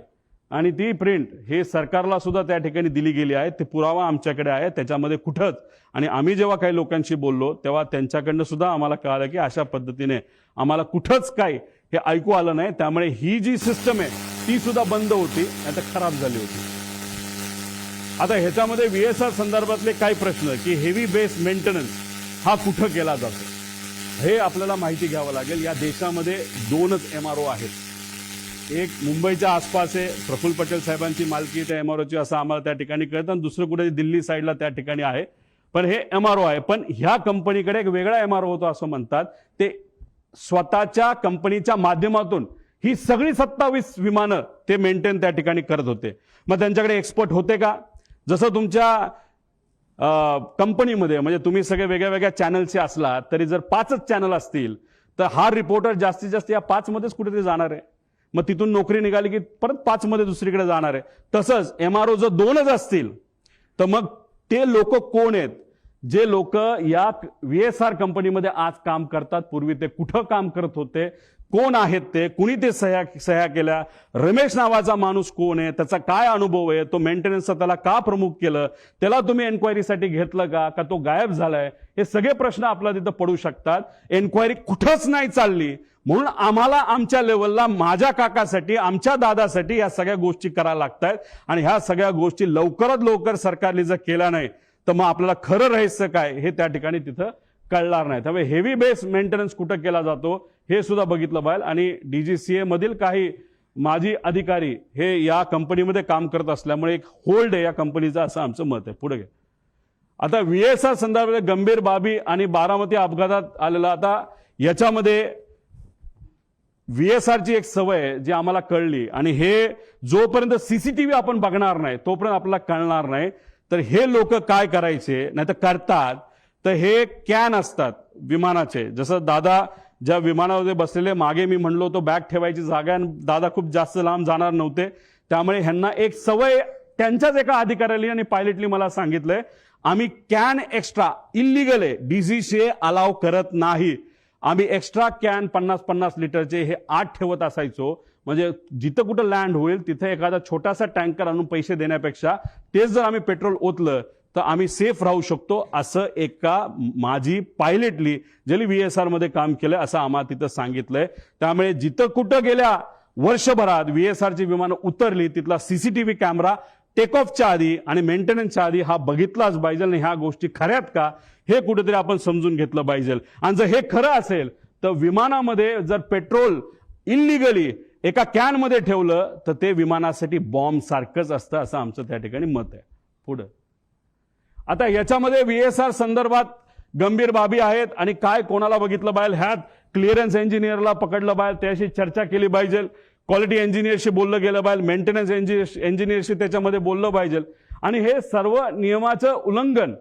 आणि ती प्रिंट हे सरकारला सुद्धा त्या ठिकाणी दिली गेली आहे. ते पुरावा आमच्याकडे आहे, त्याच्यामध्ये कुठंच. आणि आम्ही जेव्हा काही लोकांशी बोललो तेव्हा त्यांच्याकडनं सुद्धा आम्हाला कळालं की अशा पद्धतीने आम्हाला कुठंच काही हे ऐकू आलं नाही. त्यामुळे ही जी सिस्टम आहे ती सुद्धा बंद होती, आता खराब झाली होती. आता ह्याच्यामध्ये VSR संदर्भातले काही प्रश्न की हेवी बेस मेंटेनन्स हा कुठं केला जातो हे आपल्याला माहिती घ्यावं लागेल. या देशामध्ये 2च MRO आहेत. एक मुंबईच्या आसपास आहे, प्रफुल्ल पटेल साहेबांची मालकी त्या MROची असं आम्हाला त्या ठिकाणी कळतं, आणि दुसरं कुठे दिल्ली साईडला त्या ठिकाणी आहे. पण हे MRO आहे. पण ह्या कंपनीकडे एक वेगळा MRO होतो असं म्हणतात. ते स्वतःच्या कंपनीच्या माध्यमातून ही सगळी 27 विमानं ते मेंटेन त्या ठिकाणी करत होते. मग त्यांच्याकडे एक्सपर्ट होते का? जसं तुमच्या कंपनीमध्ये म्हणजे तुम्ही सगळे वेगळ्या वेगळ्या चॅनलचे असला तरी जर 5च चॅनल असतील तर हा रिपोर्टर जास्तीत जास्त या 5 मध्येच कुठेतरी जाणार आहे. मग तिथून नोकरी निघाली की परत 5 मध्ये दुसरीकडे जाणार आहे. तसंच MRO जर 2च असतील तर मग ते लोक कोण आहेत? जे लोक या VSR कंपनीमध्ये आज काम करतात, पूर्वी ते कुठं काम करत होते, कोण आहेत ते, कुणी ते सह्या केल्या, रमेश नावाचा माणूस कोण आहे, त्याचा काय अनुभव आहे, तो मेंटेनन्सचा त्याला का प्रमुख केलं, त्याला तुम्ही एन्क्वायरीसाठी घेतलं का तो गायब झालाय, हे सगळे प्रश्न आपल्याला तिथं पडू शकतात. एन्क्वायरी कुठंच नाही चालली म्हणून आम्हाला आमच्या लेवलला माझ्या काकासाठी, आमच्या दादासाठी या सगळ्या गोष्टी करायला लागतात. आणि ह्या सगळ्या गोष्टी लवकरात लवकर सरकारने जर केल्या नाही तर मग आपल्याला खरं रहस्य काय हे त्या ठिकाणी तिथं कळणार नाही. त्यामुळे हेवी बेस मेंटेनन्स कुठं केला जातो हे सुद्धा बघितलं पाहिजे. आणि DGCA मधील काही माजी अधिकारी हे या कंपनीमध्ये काम करत असल्यामुळे एक होल्ड आहे या कंपनीचा, असं आमचं मत आहे. पुढे घ्या. आता VSR संदर्भात गंभीर बाबी आणि बारामती अपघातात आलेला, आता याच्यामध्ये VSRची एक सवय आहे जी आम्हाला कळली, आणि हे जोपर्यंत CCTV आपण बघणार नाही तोपर्यंत आपल्याला कळणार नाही. तर हे लोक काय करायचे नाही तर करतात, तर हे कॅन असतात विमानाचे. जसं दादा ज्या विमानामध्ये बसलेले, मागे मी म्हणलो तो बॅग ठेवायची जागा, आणि दादा खूप जास्त लांब जाणार नव्हते, त्यामुळे ह्यांना एक सवय त्यांच्याच एका अधिकाऱ्याने आणि पायलटली मला सांगितलंय, आम्ही कॅन एक्स्ट्रा इल्लीगल आहे, DGCA अलाव करत नाही. आम्ही एक्स्ट्रा कॅन 50-50 लिटरचे हे 8 ठेवत असायचो. म्हणजे जिथं कुठं लँड होईल तिथं एखादा छोटासा टँकर आणून पैसे देण्यापेक्षा तेच जर आम्ही पेट्रोल ओतलं तर आम्ही सेफ राहू शकतो, असं एका माझी पायलटली ज्यांनी VSR मध्ये काम केलं असं आम्हाला तिथं सांगितलंय. त्यामुळे जिथं कुठं गेल्या वर्षभरात VSRची विमानं उतरली तिथला सीसीटीव्ही कॅमेरा टेक ऑफच्या आधी आणि मेंटेनन्सच्या आधी हा बघितलाच पाहिजे आणि ह्या गोष्टी खऱ्यात का हे कुठेतरी आपण समजून घेतलं पाहिजे. आणि जर हे खरं असेल तर विमानामध्ये जर पेट्रोल इलिगली एका कॅनमध्ये ठेवलं तर ते विमानासाठी बॉम्ब सारखंच असतं असं आमचं त्या ठिकाणी मत आहे. पुढं आता याच्यामध्ये VSR संदर्भात गंभीर बाबी आहेत आणि काय कोणाला बघितलं पाहिजे, ह्यात क्लिअरन्स इंजिनियरला पकडलं पाहिजे, त्याशी चर्चा केली पाहिजे, क्वालिटी इंजिनियरशी बोललं गेलं पाहिजे, मेंटेनन्स इंजिनियरशी त्याच्यामध्ये बोललं पाहिजे. आणि हे सर्व नियमाचं उल्लंघन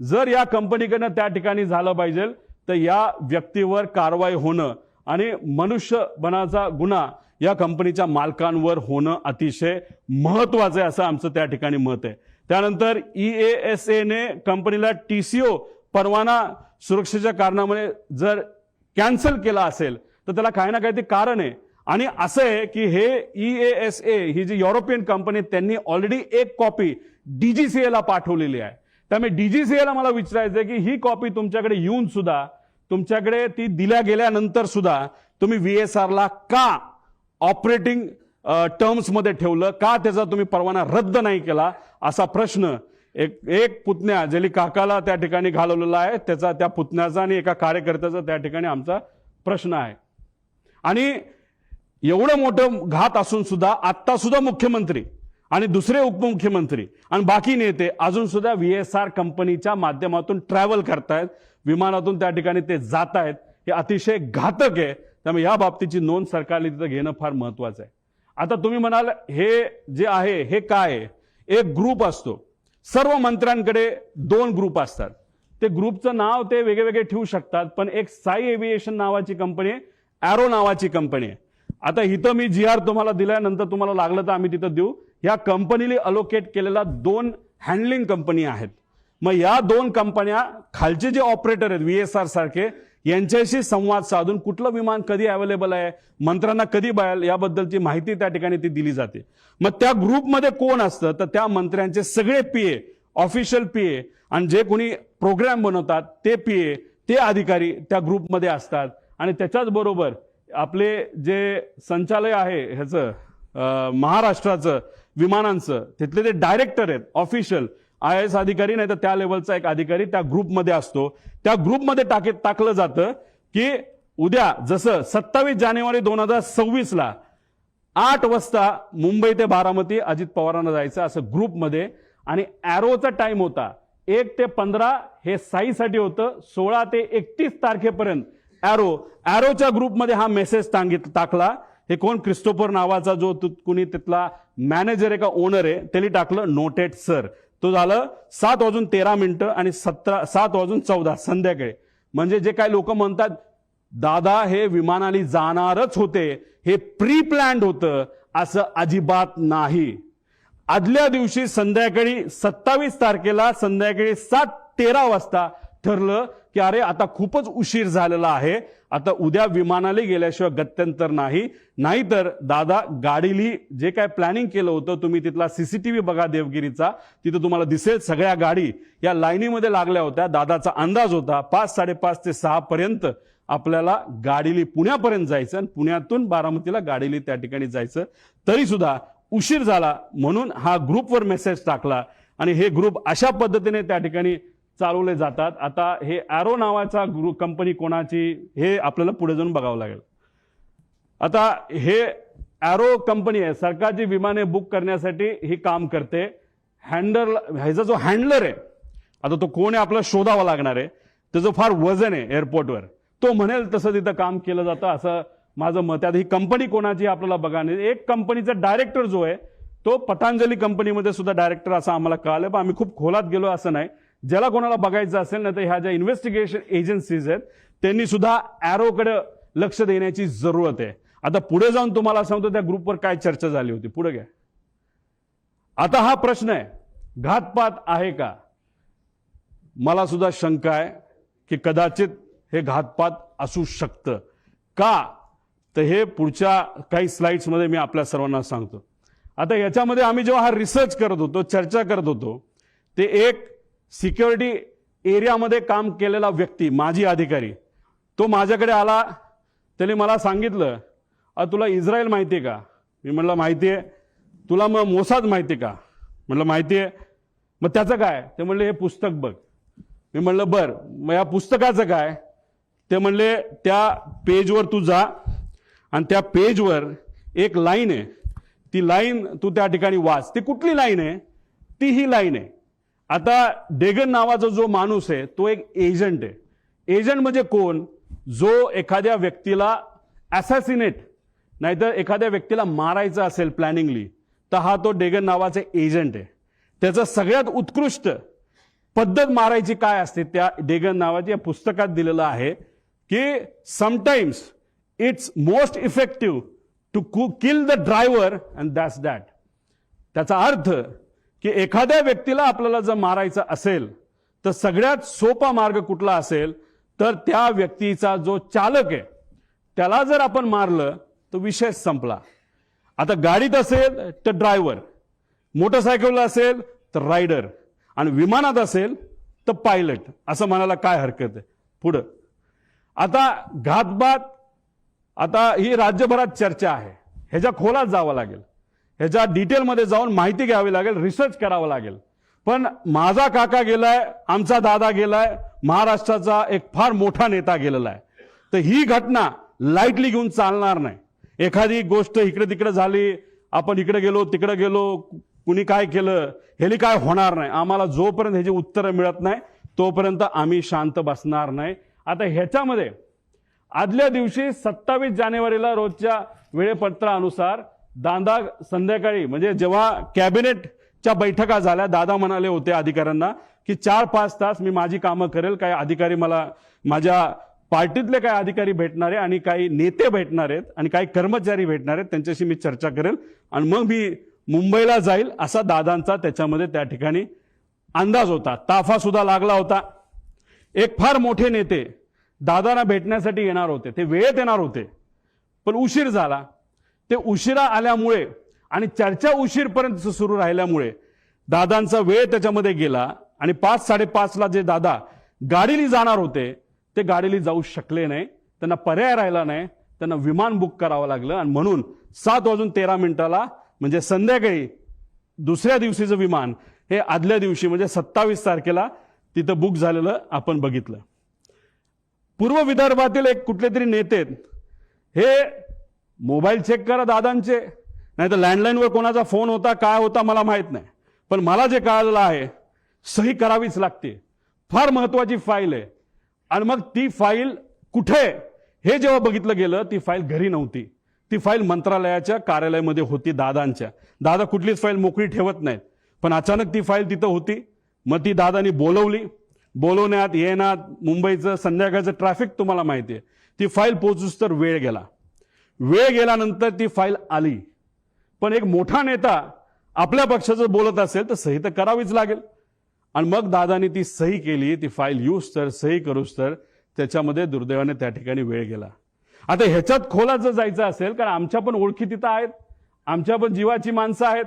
जर या कंपनीकडनं त्या ठिकाणी झालं पाहिजे तर या व्यक्तीवर कारवाई होणं आणि मनुष्यबळाचा गुन्हा या कंपनीच्या मालकांवर होणं अतिशय महत्वाचं आहे असं आमचं त्या ठिकाणी मत आहे. त्यानंतर EASA ने कंपनीला TCO परवाना सुरक्षेच्या कारणामुळे जर कॅन्सल केला असेल तर त्याला काही ना काहीतरी कारण आहे. आणि असं आहे की हे EASA ही जी युरोपियन कंपनी त्यांनी ऑलरेडी एक कॉपी DGCA ला पाठवलेली आहे. त्यामुळे DGCA ला मला विचारायचं आहे की ही कॉपी तुमच्याकडे येऊन सुद्धा तुमच्याकडे ती दिल्या गेल्यानंतर सुद्धा तुम्ही VSR ला का ऑपरेटिंग टर्म्स मध्ये ठेवलं, का त्याचा तुम्ही परवाना रद्द नाही केला असा प्रश्न एक पुतण्या जेली काकाला त्या ठिकाणी घालवलेला आहे, त्याचा त्या पुतण्याचा आणि एका कार्यकर्त्याचा त्या ठिकाणी आमचा प्रश्न आहे. आणि एवढं मोठं घात असून सुद्धा आत्ता सुद्धा मुख्यमंत्री आणि दुसरे उपमुख्यमंत्री आणि बाकी नेते अजून सुद्धा VSR कंपनीच्या माध्यमातून ट्रॅव्हल करतायत, विमानातून त्या ठिकाणी ते जात आहेत. हे अतिशय घातक आहे. त्यामुळे या बाबतीची नोंद सरकारने तिथं घेणं फार महत्वाचं आहे. आता तुम्ही म्हणाल हे जे आहे हे काय आहे, एक ग्रुप असतो, सर्व मंत्र्यांकडे 2 ग्रुप असतात, ते ग्रुपचं नाव ते वेगवेगळे ठेवू शकतात, पण एक साई एव्हिएशन नावाची कंपनी आहे, एरो नावाची कंपनी आहे. आता इथं मी GR तुम्हाला दिल्यानंतर तुम्हाला लागलं तर आम्ही तिथं देऊ. या कंपनीने अलोकेट केलेला 2 हँडलिंग कंपनी आहेत. मग या 2 कंपन्या खालचे जे ऑपरेटर आहेत VSR सारखे यांच्याशी संवाद साधून कुठलं विमान कधी अवेलेबल आहे, मंत्र्यांना कधी बाहेर याबद्दलची माहिती त्या ठिकाणी ती दिली जाते. मग त्या ग्रुपमध्ये कोण असतं तर त्या मंत्र्यांचे सगळे PA, ऑफिशियल PA आणि जे कोणी प्रोग्राम बनवतात ते PA, ते अधिकारी त्या ग्रुपमध्ये असतात. आणि त्याच्याच बरोबर आपले जे संचालय आहे ह्याचं महाराष्ट्राचं विमानांचं तिथले ते डायरेक्टर आहेत, ऑफिशियल IAS अधिकारी नाही तर त्या लेवलचा एक अधिकारी त्या ग्रुपमध्ये असतो. त्या ग्रुपमध्ये टाकलं जातं की उद्या जसं 27 जानेवारी 2026 ला 8 वाजता मुंबई ते बारामती अजित पवारांना जायचं असं ग्रुपमध्ये. आणि एरोचा टाइम होता 1 ते 15 हे साईसाठी होतं, 16 ते 31 तारखेपर्यंत एरोच्या ग्रुपमध्ये हा मेसेज टाकला. हे कोण क्रिस्टोफर नावाचा जो कुणी तिथला मॅनेजर आहे का ओनर आहे त्यांनी टाकलं नोटेड सर. तो झालं 7:13 आणि 7:14 संध्याकाळी. म्हणजे जे काही लोक म्हणतात दादा हे विमानाने जाणारच होते, हे प्री प्लॅन्ड होतं, असं अजिबात नाही. आदल्या दिवशी संध्याकाळी 27 तारखेला संध्याकाळी 7:13 वाजता ठरलं की अरे आता खूपच उशीर झालेला आहे, आता उद्या विमानाला गेल्याशिवाय गत्यंतर नाही. नाहीतर दादा गाडीली जे काय प्लॅनिंग केलं होतं, तुम्ही तिथला CCTV बघा देवगिरीचा, तिथं तुम्हाला दिसेल सगळ्या गाडी या लाईनीमध्ये लागल्या होत्या. दादाचा अंदाज होता 5, 5:30 ते 6 पर्यंत आपल्याला गाडीली पुण्यापर्यंत जायचं आणि पुण्यातून बारामतीला गाडीली त्या ठिकाणी जायचं. तरी सुद्धा उशीर झाला म्हणून हा ग्रुपवर मेसेज टाकला आणि हे ग्रुप अशा पद्धतीने त्या ठिकाणी चालवले जातात. आता हे एरो नावाचा कंपनी कोणाची हे आपल्याला पुढे जाऊन बघावं लागेल. आता हे एरो कंपनी आहे, सरकारची विमाने बुक करण्यासाठी ही काम करते. ह्याचा जो हँडलर आहे आता तो कोण आहे आपल्याला शोधावा लागणार आहे, त्याचं फार वजन आहे एअरपोर्टवर, तो म्हणेल तसं तिथं काम केलं जातं असं माझं मत आहे. ही कंपनी कोणाची आपल्याला बघा. एक कंपनीचा डायरेक्टर जो आहे तो पतंजली कंपनीमध्ये सुद्धा डायरेक्टर असं आम्हाला कळालं, पण आम्ही खूप खोलात गेलो असं नाही. ज्याला कोणाला बघायचं असेल ना तर ह्या ज्या इन्व्हेस्टिगेशन एजन्सीज आहेत त्यांनी सुद्धा एरोकडे लक्ष देण्याची जरूरत आहे. आता पुढे जाऊन तुम्हाला सांगतो त्या ग्रुपवर काय चर्चा झाली होती. पुढे घ्या. आता हा प्रश्न आहे घातपात आहे का. मला सुद्धा शंका आहे की कदाचित हे घातपात असू शकतं का, तर हे पुढच्या काही स्लाइड्स मध्ये मी आपल्या सर्वांना सांगतो. आता याच्यामध्ये आम्ही जेव्हा हा रिसर्च करत होतो, चर्चा करत होतो, ते एक सिक्युरिटी एरियामध्ये काम केलेला व्यक्ती माजी अधिकारी तो माझ्याकडे आला. त्याने मला सांगितलं तुला इस्रायल माहिती आहे का. मी म्हणलं माहिती आहे. तुला मग मोसाद माहिती का? म्हणलं माहिती आहे. मग त्याचं काय? ते म्हणले हे पुस्तक बघ. मी म्हणलं बर, मग या पुस्तकाचं काय? ते म्हणले त्या पेजवर तू जा आणि त्या पेजवर एक लाईन आहे, ती लाईन तू त्या ठिकाणी वाच. ती कुठली लाईन आहे? ती ही लाईन आहे. आता डेगन नावाचा जो माणूस आहे तो एक एजंट आहे. एजंट म्हणजे कोण? जो एखाद्या व्यक्तीला असॅसिनेट नाहीतर एखाद्या व्यक्तीला मारायचं असेल प्लॅनिंगली, तर हा तो डेगन नावाचा एजंट आहे. त्याचं सगळ्यात उत्कृष्ट पद्धत मारायची काय असते त्या डेगन नावाच्या पुस्तकात दिलेलं आहे की sometimes it's most effective to kill the driver and that's that. त्याचा अर्थ की एखाद्या व्यक्तीला आपल्याला जर मारायचं असेल तर सगळ्यात सोपा मार्ग कुठला असेल तर त्या व्यक्तीचा जो चालक आहे त्याला जर आपण मारलं तर विषय संपला. आता गाडीत असेल तर ड्रायव्हर, मोटरसायकलला असेल तर रायडर आणि विमानात असेल तर पायलट, असं म्हणायला काय हरकत आहे. पुढं आता घातपात, आता ही राज्यभरात चर्चा आहे. ह्याच्या खोलात जावं लागेल, ह्याच्या डिटेलमध्ये जाऊन माहिती घ्यावी लागेल, रिसर्च करावं लागेल. पण माझा काका गेलाय, आमचा दादा गेलाय, महाराष्ट्राचा एक फार मोठा नेता गेलेला आहे. तर ही घटना लाईटली घेऊन चालणार नाही. एखादी गोष्ट इकडे तिकडे झाली, आपण इकडे गेलो तिकडे गेलो, कुणी काय केलं, ह्याली काय होणार नाही. आम्हाला जोपर्यंत ह्याची उत्तरं मिळत नाही तोपर्यंत आम्ही शांत बसणार नाही. आता ह्याच्यामध्ये आदल्या दिवशी 27 जानेवारीला रोजच्या वेळेपत्रानुसार दादा संध्याकाळी म्हणजे जेव्हा कॅबिनेटच्या बैठका झाल्या, दादा म्हणाले होते अधिकाऱ्यांना की 4-5 तास मी माझी कामं करेल. काही अधिकारी मला, माझ्या पार्टीतले काही अधिकारी भेटणार आहे आणि काही नेते भेटणार आहेत आणि काही कर्मचारी भेटणार आहेत, त्यांच्याशी मी चर्चा करेल आणि मग मी मुंबईला जाईल, असा दादांचा त्याच्यामध्ये त्या ठिकाणी अंदाज होता. ताफा सुद्धा लागला होता. एक फार मोठे नेते दादांना भेटण्यासाठी येणार होते, ते वेळेत येणार होते पण उशीर झाला. ते उशिरा आल्यामुळे आणि चर्चा उशीरपर्यंत सुरू राहिल्यामुळे दादांचा वेळ त्याच्यामध्ये गेला आणि 5-5:30ला जे दादा गाडीने जाणार होते ते गाडीने जाऊ शकले नाही. त्यांना पर्याय राहिला नाही, त्यांना विमान बुक करावं लागलं आणि म्हणून 7:13 म्हणजे संध्याकाळी दुसऱ्या दिवशीचं विमान हे आदल्या दिवशी म्हणजे 27 तारखेला तिथं बुक झालेलं आपण बघितलं. पूर्व विदर्भातील एक कुठले तरी नेते हे मोबाईल चेक करा दादांचे, नाही तर लँडलाईनवर कोणाचा फोन होता काय होता मला माहित नाही, पण मला जे कळालेलं आहे सही करावीच लागते. फार महत्वाची फाईल आहे. आणि मग ती फाईल कुठे हे जेव्हा बघितलं गेलं, ती फाईल घरी नव्हती. ती फाईल मंत्रालयाच्या कार्यालयामध्ये होती दादांच्या. दादा कुठलीच फाईल मोकळी ठेवत नाहीत, पण अचानक ती फाईल तिथं होती. मग ती दादानी बोलवली. बोलवण्यात येण्यात मुंबईचं संध्याकाळचं ट्रॅफिक तुम्हाला माहिती आहे. ती फाईल पोहोचूस तर वेळ गेला. वेळ गेल्यानंतर ती फाईल आली. पण एक मोठा नेता आपल्या पक्षाचं बोलत असेल तर सही तर करावीच लागेल. आणि मग दादानी ती सही केली. ती फाईल यूज तर सही करूस तर त्याच्यामध्ये दुर्दैवाने त्या ठिकाणी वेळ गेला. आता ह्याच्यात खोलात जर जायचं असेल, कारण आमच्या पण ओळखी तिथं आहेत, आमच्या पण जीवाची माणसं आहेत.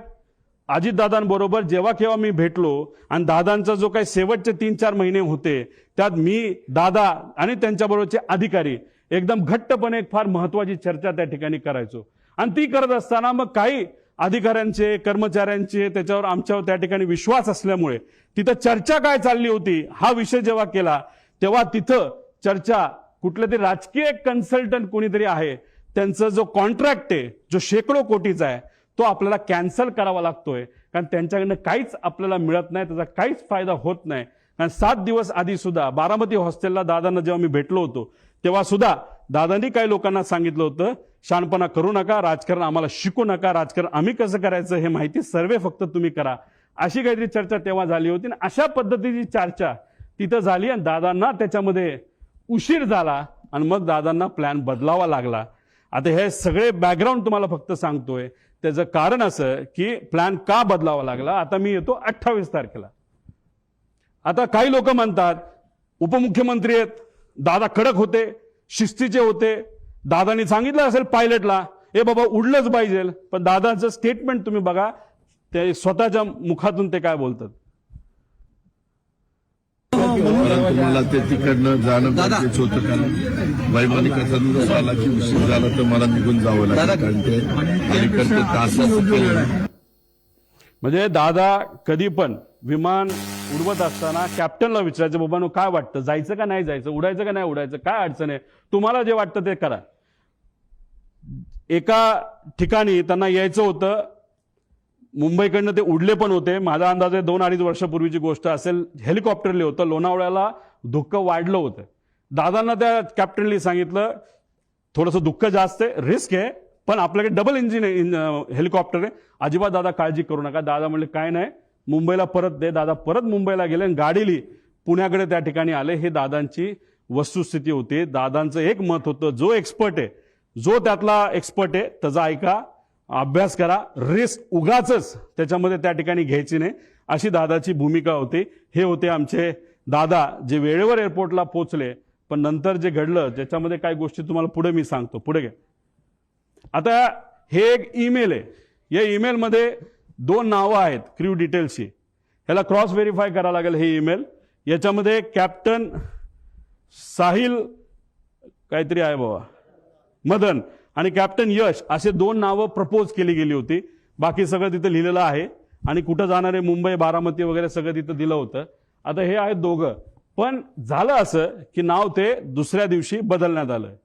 अजितदादांबरोबर जेव्हा केव्हा मी भेटलो आणि दादांचा जो काही शेवटचे 3-4 महिने होते त्यात मी, दादा आणि त्यांच्याबरोबरचे अधिकारी एकदम घट्टपणे एक फार महत्वाची चर्चा त्या ठिकाणी करायचो. आणि ती करत असताना मग काही अधिकाऱ्यांचे, कर्मचाऱ्यांचे त्याच्यावर आमच्यावर त्या ठिकाणी विश्वास असल्यामुळे तिथं चर्चा काय चालली होती हा विषय जेव्हा केला तेव्हा तिथं चर्चा कुठलं तरी राजकीय कन्सल्टंट कोणीतरी आहे, त्यांचा जो कॉन्ट्रॅक्ट आहे जो शेकडो कोटीचा आहे तो आपल्याला कॅन्सल करावा लागतोय. कारण त्यांच्याकडनं काहीच आपल्याला मिळत नाही, त्याचा काहीच फायदा होत नाही. कारण 7 दिवस आधी सुद्धा बारामती हॉस्टेलला दादांना जेव्हा मी भेटलो होतो तेव्हा सुद्धा दादांनी काही लोकांना सांगितलं होतं, शहाणपणा करू नका, राजकारण आम्हाला शिकू नका, राजकारण आम्ही कसं करायचं हे माहिती सर्वे फक्त तुम्ही करा, अशी काहीतरी चर्चा तेव्हा झाली होती. आणि अशा पद्धतीची चर्चा तिथं झाली आणि दादांना त्याच्यामध्ये उशीर झाला आणि मग दादांना प्लॅन बदलावा लागला. आता हे सगळे बॅकग्राऊंड तुम्हाला फक्त सांगतोय. त्याचं कारण असं की प्लॅन का बदलावा लागला. आता मी येतो 28 तारखेला. आता काही लोक म्हणतात उपमुख्यमंत्री आहेत, दादा कडक होते, शिस्तीचे होते, दादांनी सांगितलं असेल पायलटला ए बाबा उडलंच पाहिजे. पण दादाचं स्टेटमेंट तुम्ही बघा, ते स्वतःच्या मुखातून ते काय बोलतात. कारण तुम्हाला ते तिकडनं जाणं गरजेचं होतं. कारण वैमानिकाचा दिवस आला की उशीर झाला तर मला निघून जावं लागलं, कारण ते अलीकडचे तास म्हणजे दादा कधी पण विमान उडवत असताना कॅप्टनला विचारायचं, बाबांनो काय वाटतं, जायचं का नाही जायचं, उडायचं का नाही उडायचं, काय अडचण आहे, तुम्हाला जे वाटतं ते करा. एका ठिकाणी त्यांना यायचं होतं, मुंबईकडनं ते उडले पण होते. माझा अंदाज आहे 2-2.5 वर्षापूर्वीची गोष्ट असेल. हेलिकॉप्टरले होतं, लोणावळ्याला धुक्क वाढलं होतं. दादांना त्या कॅप्टनली सांगितलं, थोडंसं दुःख जास्त आहे, रिस्क आहे, पण आपल्याकडे डबल इंजिन हेलिकॉप्टर आहे, अजिबात दादा काळजी करू नका. दादा म्हणले काय नाही, मुंबईला परत दे. दादा परत मुंबईला गेले आणि गाडीली पुण्याकडे त्या ठिकाणी आले. हे दादांची वस्तुस्थिती होती. दादांचं एक मत होतं, जो एक्सपर्ट आहे, जो त्यातला एक्सपर्ट आहे त्याचा ऐका, अभ्यास करा, रिस्क उगाचच त्याच्यामध्ये त्या ठिकाणी घ्यायची नाही, अशी दादाची भूमिका होती. हे होते आमचे दादा, जे वेळेवर एअरपोर्टला पोहोचले. पण नंतर जे घडलं त्याच्यामध्ये काही गोष्टी तुम्हाला पुढे मी सांगतो. पुढे घ्या. आता हे एक ईमेल आहे. या ईमेलमध्ये 2 नावं आहेत क्रू डिटेल्सची. ह्याला क्रॉस व्हेरीफाय करावं लागेल हे ईमेल. याच्यामध्ये कॅप्टन साहिल काहीतरी आहे बाबा मदन आणि कॅप्टन यश असे 2 नावं प्रपोज केली गेली होती. बाकी सगळं तिथं लिहिलेलं आहे आणि कुठं जाणारे मुंबई, बारामती वगैरे सगळं तिथं दिलं होतं. आता हे आहेत दोघं. पण झालं असं की नाव ते दुसऱ्या दिवशी बदलण्यात आलं.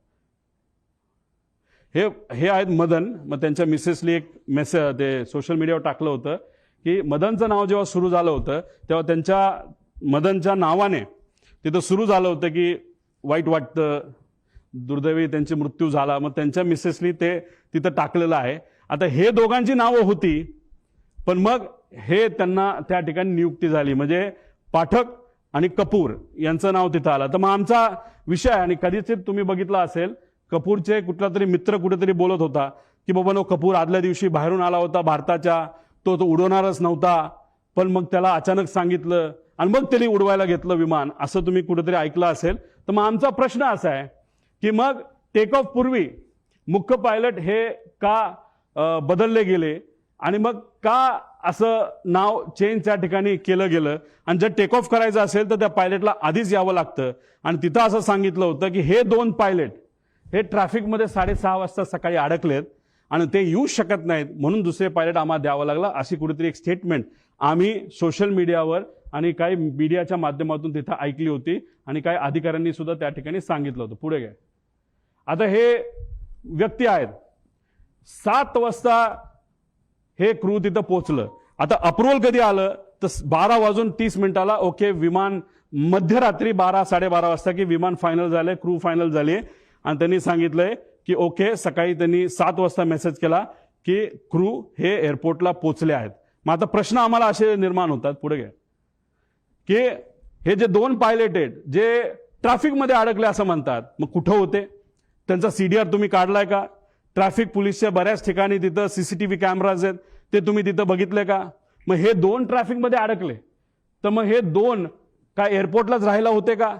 हे आहेत मदन. मग त्यांच्या मिसेसली एक मेसेज ते सोशल मीडियावर टाकलं होतं की मदनचं नाव जेव्हा सुरू झालं होतं तेव्हा त्यांच्या मदनच्या नावाने तिथं सुरू झालं होतं की वाईट वाटतं, दुर्दैवी त्यांची मृत्यू झाला. मग त्यांच्या मिसेसली ते तिथं टाकलेलं आहे. आता हे दोघांची नावं होती, पण मग हे त्यांना त्या ठिकाणी नियुक्ती झाली, म्हणजे पाठक आणि कपूर यांचं नाव तिथं आलं. तर मग आमचा विषय आहे, आणि कधीच तुम्ही बघितला असेल, कपूरचे कुठला तरी मित्र कुठेतरी बोलत होता की बाबा कपूर आदल्या दिवशी बाहेरून आला होता भारताच्या, तो उडवणारच नव्हता, पण मग त्याला अचानक सांगितलं आणि मग त्यांनी उडवायला घेतलं विमान, असं तुम्ही कुठेतरी ऐकलं असेल. तर मग आमचा प्रश्न असा आहे की मग टेक ऑफ पूर्वी मुख्य पायलट हे का बदलले गेले आणि मग का असं नाव चेंज त्या ठिकाणी केलं गेलं. आणि जर टेक ऑफ करायचं असेल तर त्या पायलटला आधीच यावं लागतं. आणि तिथं असं सांगितलं होतं की हे 2 पायलट हे ट्रॅफिकमध्ये 6:30 वाजता सकाळी अडकलेत आणि ते येऊ शकत नाहीत, म्हणून दुसरे पायलट आम्हाला द्यावं लागलं, अशी कुठेतरी एक स्टेटमेंट आम्ही सोशल मीडियावर आणि काही मीडियाच्या माध्यमातून तिथं ऐकली होती आणि काही अधिकाऱ्यांनी सुद्धा त्या ठिकाणी सांगितलं होतं. पुढे घ्या. आता हे व्यक्ती आहेत, 7 वाजता हे क्रू तिथं पोहोचलं. आता अप्रुव्हल कधी आलं तर 12:30 ओके, विमान मध्यरात्री 12-12:30 वाजता की विमान फायनल झालंय, क्रू फायनल झाली आणि त्यांनी सांगितलंय की ओके. सकाळी त्यांनी 7 वाजता मेसेज केला की क्रू हे एअरपोर्टला पोहोचले आहेत. मग आता प्रश्न आम्हाला असे निर्माण होतात, पुढे घ्या, की हे जे 2 पायलट आहेत जे ट्रॅफिकमध्ये अडकले असं म्हणतात, मग कुठं होते, त्यांचा CDR तुम्ही काढलाय का? ट्रॅफिक पोलीसच्या बऱ्याच ठिकाणी तिथं CCTV कॅमेराज आहेत, ते तुम्ही तिथं बघितले का? मग हे 2 ट्रॅफिकमध्ये अडकले, तर मग हे 2 काय एअरपोर्टलाच राहायला होते का?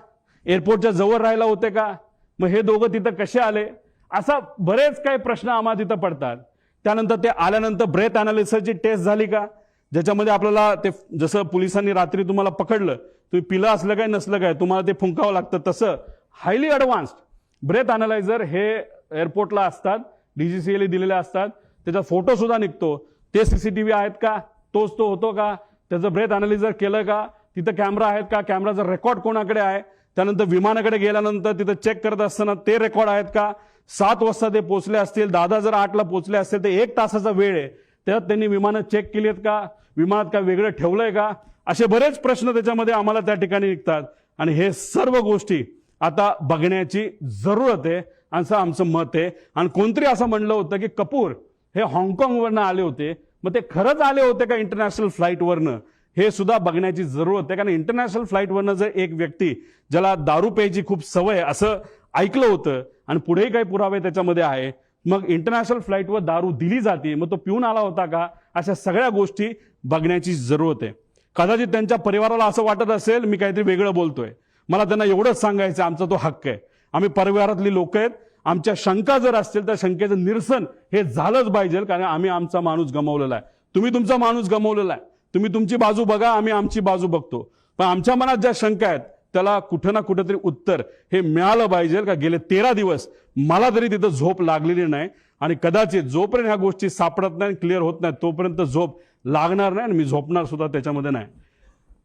एअरपोर्टच्या जवळ राहायला होते का? मग हे दोघं तिथं कसे आले? असा बरेच काही प्रश्न आम्हाला तिथं पडतात. त्यानंतर ते आल्यानंतर ब्रेथ अनालिसिसची टेस्ट झाली का, ज्याच्यामध्ये आपल्याला ते जसं पोलिसांनी रात्री तुम्हाला पकडलं, तुम्ही पिलं असलं काय नसलं काय तुम्हाला ते फुंकावं लागतं, तसं हायली ॲडव्हान्स्ड ब्रेथ अनालायझर हे एअरपोर्टला असतात, DGCA दिलेले असतात. त्याचा फोटो सुद्धा निघतो. ते CCTV आहेत का, तोच तो होतो का, त्याचं ब्रेथ अनालिझर केलं का, तिथं कॅमेरा आहेत का, कॅमेराचा रेकॉर्ड कोणाकडे आहे, त्यानंतर विमानाकडे गेल्यानंतर तिथं चेक करत असताना ते रेकॉर्ड आहेत का. 7 वाजता ते पोहोचले असतील, दादा जर 8ला पोहोचले असतील तर 1 तासाचा वेळ आहे, त्यात त्यांनी विमानं चेक केली आहेत का, विमानात काय वेगळं ठेवलंय का, असे बरेच प्रश्न त्याच्यामध्ये आम्हाला त्या ठिकाणी निघतात. आणि हे सर्व गोष्टी आता बघण्याची जरूरत आहे असं आमचं मत आहे. आणि कोणतरी असं म्हणलं होतं की कपूर हे हाँगकाँगवरनं आले होते, मग ते खरंच आले होते का इंटरनॅशनल फ्लाईटवरनं, हे सुद्धा बघण्याची जरूरत आहे. कारण इंटरनॅशनल फ्लाईटवरनं जर एक व्यक्ती ज्याला दारू प्यायची खूप सवय असं ऐकलं होतं आणि पुढेही काही पुरावे त्याच्यामध्ये आहे, मग इंटरनॅशनल फ्लाईटवर दारू दिली जाते, मग तो पिऊन आला होता का, अशा सगळ्या गोष्टी बघण्याची जरूरत आहे. कदाचित त्यांच्या परिवाराला असं वाटत असेल मी काहीतरी वेगळं बोलतोय. मला त्यांना एवढंच सांगायचं, आमचा तो हक्क आहे, आम्ही परिवारातली लोक आहेत, आमच्या शंका जर असतील तर शंकेचं निरसन हे झालंच पाहिजे, कारण आम्ही आमचा माणूस गमावलेला आहे, तुम्ही तुमचा माणूस गमावलेला आहे. तुम्ही तुमची बाजू बघा, आम्ही आमची बाजू बघतो. पण आमच्या मनात ज्या शंका आहेत त्याला कुठं ना कुठेतरी उत्तर हे मिळालं पाहिजे का गेले 13 दिवस मला तरी तिथं झोप लागलेली नाही आणि कदाचित जोपर्यंत ह्या गोष्टी सापडत नाही क्लिअर होत नाही तोपर्यंत झोप लागणार नाही आणि मी झोपणार सुद्धा त्याच्यामध्ये नाही.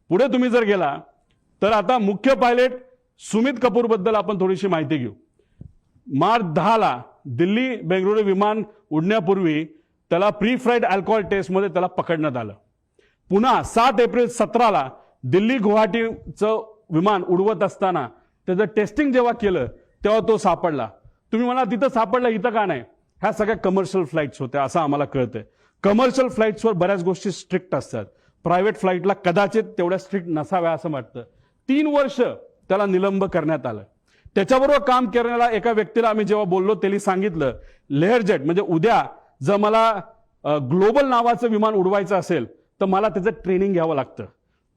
पुढे तुम्ही जर गेला तर आता मुख्य पायलट सुमित कपूर बद्दल आपण थोडीशी माहिती घेऊ. मार्च 10 दिल्ली बेंगळुरू विमान उडण्यापूर्वी त्याला प्री फ्लाईट अल्कोहोल टेस्टमध्ये त्याला पकडण्यात आलं. पुन्हा 7 एप्रिल 17 दिल्ली गुवाहाटीचं विमान उडवत असताना त्याचं टेस्टिंग जेव्हा केलं तेव्हा तो सापडला. तुम्ही मला तिथं सापडला इथं का नाही? ह्या सगळ्या कमर्शियल फ्लाईट्स होत्या असं आम्हाला कळतंय. कमर्शियल फ्लाईट्सवर बऱ्याच गोष्टी स्ट्रिक्ट असतात. प्रायव्हेट फ्लाईटला कदाचित तेवढ्या स्ट्रिक्ट नसाव्या असं वाटतं. 3 वर्ष त्याला निलंब करण्यात आलं. त्याच्याबरोबर काम करणाऱ्या एका व्यक्तीला आम्ही जेव्हा बोललो त्यांनी सांगितलं लेअरजेट म्हणजे उद्या जर मला ग्लोबल नावाचं विमान उडवायचं असेल तर मला त्याचं ट्रेनिंग घ्यावं लागतं,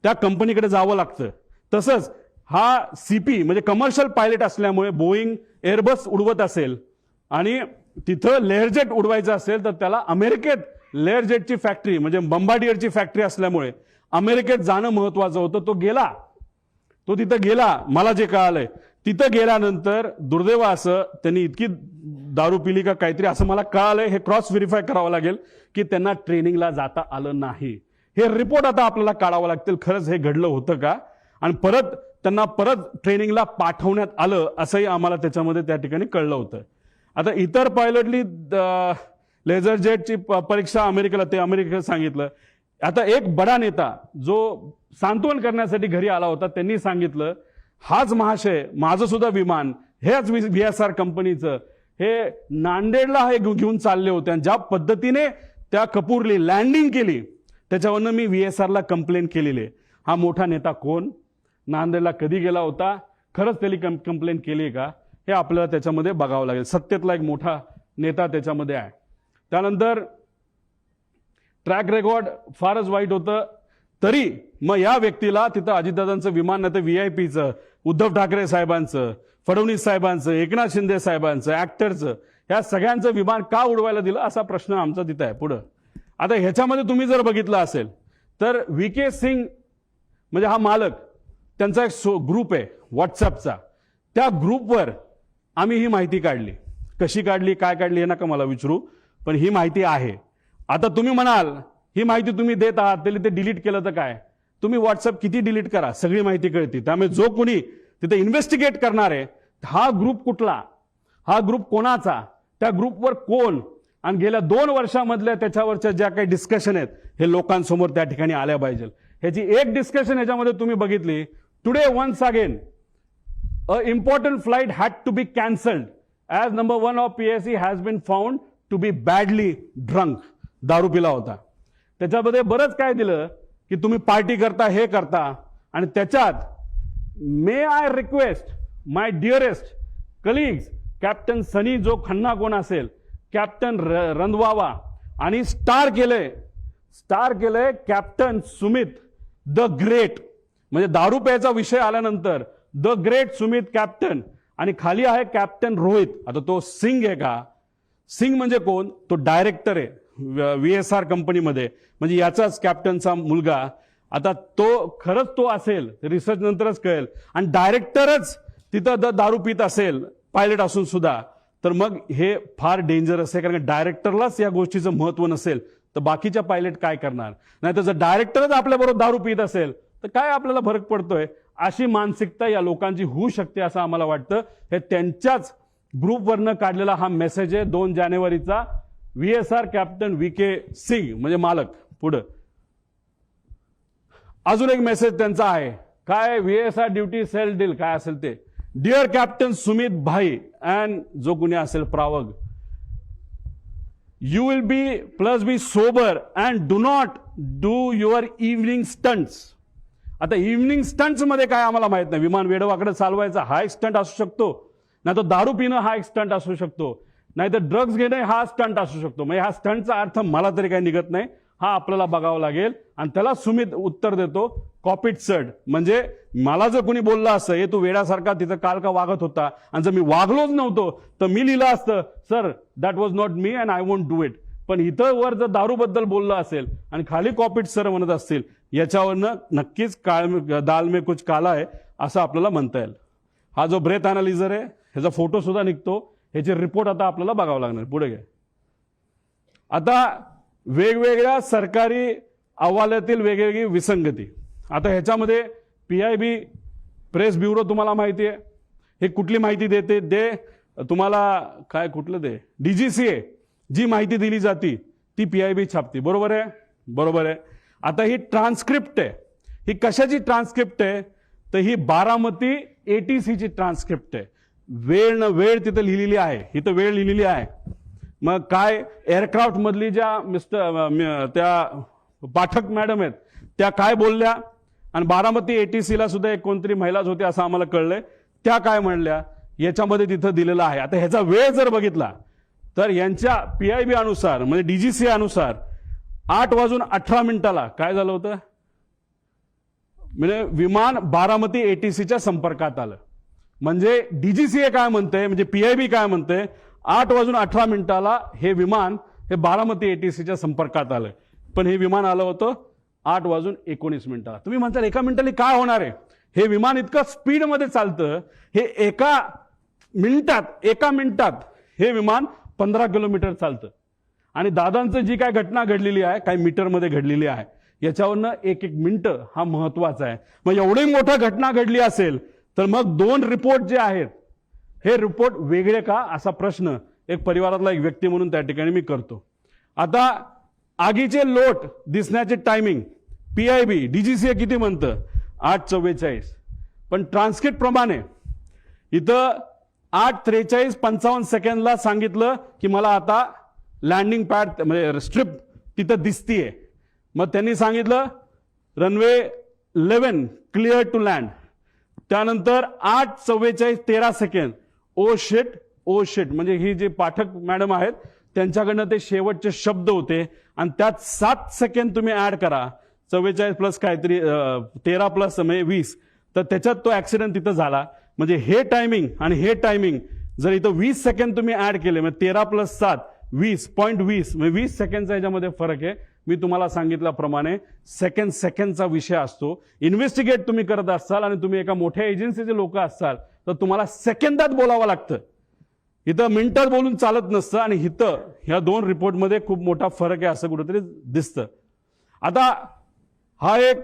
त्या कंपनीकडे जावं लागतं. तसंच हा सीपी म्हणजे कमर्शियल पायलट असल्यामुळे बोईंग एअरबस उडवत असेल आणि तिथं लेअरजेट उडवायचं असेल तर त्याला अमेरिकेत लेअरजेटची फॅक्टरी म्हणजे बंबार्डियरची फॅक्टरी असल्यामुळे अमेरिकेत जाणं महत्वाचं होतं. तो तिथं गेला. मला जे कळालंय तिथं गेल्यानंतर दुर्दैव असं त्यांनी इतकी दारू पिली का काहीतरी असं मला कळालंय. हे क्रॉस व्हेरीफाय करावं लागेल की त्यांना ट्रेनिंगला जाता आलं नाही. हे रिपोर्ट आता आपल्याला काढावं लागतील खरंच हे घडलं होतं का आणि त्यांना परत ट्रेनिंगला पाठवण्यात आलं असंही आम्हाला त्याच्यामध्ये त्या ठिकाणी कळलं होतं. आता इतर पायलटली लेझर जेटची परीक्षा अमेरिकेला सांगितलं. आता एक बडा नेता जो सांत्वन करण्यासाठी घरी आला होता त्यांनी सांगितलं हाच महाशय माझं सुद्धा विमान हेच VSR कंपनीचं हे नांदेडला हे घेऊन चालले होते आणि ज्या पद्धतीने त्या कपूरली लँडिंग केली त्याच्यावरनं मी VSRला कंप्लेंट केलेली आहे. हा मोठा नेता कोण, नांदेडला कधी गेला होता, खरंच त्यांनी कंप्लेंट केली का हे आपल्याला त्याच्यामध्ये बघावं लागेल. सत्तेतला एक मोठा नेता त्याच्यामध्ये आहे. त्यानंतर ट्रॅक रेकॉर्ड फारच वाईट होतं. तरी मग या व्यक्तीला तिथं अजितदादांचं विमान नाही तर VIPचं, उद्धव ठाकरे साहेबांचं, फडणवीस साहेबांचं, एकनाथ शिंदे साहेबांचं, ऍक्टरचं ह्या सगळ्यांचं विमान का उडवायला दिलं असा प्रश्न आमचा तिथं आहे. पुढं आता ह्याच्यामध्ये तुम्ही जर बघितलं असेल तर VK सिंग म्हणजे हा मालक त्यांचा एक ग्रुप आहे व्हॉट्सअपचा. त्या ग्रुपवर आम्ही ही माहिती काढली. कशी काढली काय काढली हे नका मला विचारू पण ही माहिती आहे. आता तुम्ही म्हणाल ही माहिती तुम्ही देत आहात तरी ते डिलीट केलं तर काय? तुम्ही व्हॉट्सअप किती डिलीट करा सगळी माहिती कळते. त्यामुळे जो कोणी तिथे इन्व्हेस्टिगेट करणार आहे हा ग्रुप कुठला, हा ग्रुप कोणाचा, त्या ग्रुपवर कोण आणि गेल्या 2 वर्षामधल्या त्याच्यावरच्या ज्या काही डिस्कशन आहेत हे लोकांसमोर त्या ठिकाणी आल्या पाहिजे. ह्याची एक डिस्कशन ह्याच्यामध्ये तुम्ही बघितली. Today once again a important flight had to be cancelled as number 1 of PSC has been found to be badly drunk. दारू पिला होता. त्याच्यामध्ये बरंच काय दिलं की तुम्ही पार्टी करता हे करता आणि त्याच्यात may I request my dearest colleagues captain Sunny जो खन्ना कोण असेल कॅप्टन रंधवावा आणि स्टार केलंय कॅप्टन सुमित द ग्रेट. म्हणजे दारू प्यायचा विषय आल्यानंतर द ग्रेट सुमित कॅप्टन आणि खाली आहे कॅप्टन रोहित. आता तो सिंग आहे का? सिंग म्हणजे कोण? तो डायरेक्टर आहे VSR कंपनीमध्ये म्हणजे याचाच कॅप्टनचा मुलगा. आता तो खरंच तो असेल रिसर्च नंतरच कळेल आणि डायरेक्टरच तिथं दारू पित असेल पायलट असून सुद्धा तर मग हे फार डेंजरस आहे. कारण डायरेक्टरलाच या गोष्टीचं महत्व नसेल तर बाकीच्या पायलट काय करणार? नाही तर जर डायरेक्टरच आपल्याबरोबर दारू पित असेल तर काय आपल्याला फरक पडतोय? अशी मानसिकता या लोकांची होऊ शकते असं आम्हाला वाटतं. हे त्यांच्याच ग्रुपवरनं काढलेला हा मेसेज आहे 2 जानेवारीचा. VSR कॅप्टन VK सिंग म्हणजे मालक. पुढं अजून एक मेसेज त्यांचा आहे काय? VSR ड्युटी सेल डील काय असेल ते. डिअर कॅप्टन सुमित भाई अँड जो कुणी असेल प्रावग, you will be sober and do not do your evening stunts. आता इव्हनिंग स्टंट्स मध्ये काय आम्हाला माहित नाही. विमान वेडवाकडे चालवायचा हा एक स्टंट असू शकतो, नाही तर दारू पिणं हा एक स्टंट असू शकतो, नाही तर ड्रग्ज घेणं हा स्टंट असू शकतो. म्हणजे हा स्टंटचा अर्थ मला तरी काही निघत नाही. हा आपल्याला बघावं लागेल आणि त्याला सुमित उत्तर देतो कॉपीट सड. म्हणजे मला जर कोणी बोललं असतं हे तू वेड्यासारखा तिथं काल का वागत होता आणि जर मी वागलोच नव्हतो तर मी लिहिलं असतं sir that was not me and I won't do it. पण इथं वर जर दारूबद्दल बोललं असेल आणि खाली कॉपीट सर म्हणत असतील याच्यावरनं नक्कीच दाल में कुछ काला आहे असं आपल्याला म्हणता येईल. हा जो ब्रेथ अनालिझर आहे ह्याचा फोटो सुद्धा निघतो. ह्याचे रिपोर्ट आता आपल्याला बघावं लागणार. पुढे घ्या. आता वेगवेगळ्या सरकारी अहवालातील वेगवेगळी विसंगती. आता ह्याच्यामध्ये PIB प्रेस ब्युरो तुम्हाला माहिती आहे. हे कुठली माहिती देते? दे तुम्हाला काय कुठलं ते DGCA जी माहिती दिली जाती ती PIB छापती. बरोबर आहे? बरोबर आहे. आता ही ट्रान्सक्रिप्ट आहे. ही कशाची ट्रान्सक्रिप्ट आहे? तर ही बारामती ATCची ट्रान्सक्रिप्ट आहे. वेळ न वेळ तिथं लिहिलेली आहे. इथं वेळ लिहिलेली आहे. मग काय एअरक्राफ्ट मधली ज्या त्या पाठक मॅडम आहेत त्या काय बोलल्या आणि बारामती ATCला सुद्धा एक कोणतरी महिलाच होती असं आम्हाला कळलंय. त्या काय म्हणल्या याच्यामध्ये तिथं दिलेलं आहे. आता ह्याचा वेळ जर बघितला तर यांच्या PIB अनुसार म्हणजे DGCA अनुसार 8:18 काय झालं होतं? म्हणजे विमान बारामती ATCच्या संपर्कात आलं. म्हणजे DGCA काय म्हणते म्हणजे PIB काय म्हणते 8:18 हे विमान हे बारामती ATCच्या संपर्कात आलं. पण हे विमान आलं होतं 8:19. तुम्ही म्हणताल एका मिनिटाला काय होणार आहे? हे विमान इतकं स्पीडमध्ये चालतं. हे एका मिनिटात हे विमान 15 किलोमीटर चालतं. आणि दादांचं जी काय घटना घडलेली आहे काही मीटरमध्ये घडलेली आहे याच्यावरनं एक मिनिटं हा महत्वाचा आहे. मग एवढी मोठी घटना घडली असेल तर मग 2 रिपोर्ट जे आहेत हे रिपोर्ट वेगळे का असा प्रश्न एक परिवारातला एक व्यक्ती म्हणून त्या ठिकाणी मी करतो. आता आगीचे लोट दिसण्याचे टायमिंग PIB DGCA किती म्हणतं? 8:44. पण ट्रान्सक्रिप्ट प्रमाणे इथं 8:43:55 सांगितलं की मला आता लँडिंग पॅड म्हणजे स्ट्रिप तिथं दिसतीये. मग त्यांनी सांगितलं रनवे 11 क्लिअर टू लँड. त्यानंतर 8:44:13 ओ शिट म्हणजे ही जी पाठक मॅडम आहेत त्यांच्याकडनं ते शेवटचे शब्द होते आणि त्यात 7 सेकंद तुम्ही ऍड करा. 44 प्लस काहीतरी 13 प्लस 20 तर त्याच्यात तो ऍक्सिडेंट तिथं झाला. म्हणजे हे टायमिंग आणि हे टायमिंग जर इथं 20 सेकंद तुम्ही ऍड केले म्हणजे 13 + 7 20.20 म्हणजे 20 सेकंडचा याच्यामध्ये फरक आहे. मी तुम्हाला सांगितल्याप्रमाणे सेकंडचा विषय असतो. इन्व्हेस्टिगेट तुम्ही करत असाल आणि तुम्ही एका मोठ्या एजन्सीचे लोक असाल तर तुम्हाला सेकंदात बोलावं लागतं. इथं मिनिटात बोलून चालत नसतं. आणि इथं ह्या 2 रिपोर्टमध्ये खूप मोठा फरक आहे असं कुठेतरी दिसतं. आता हा एक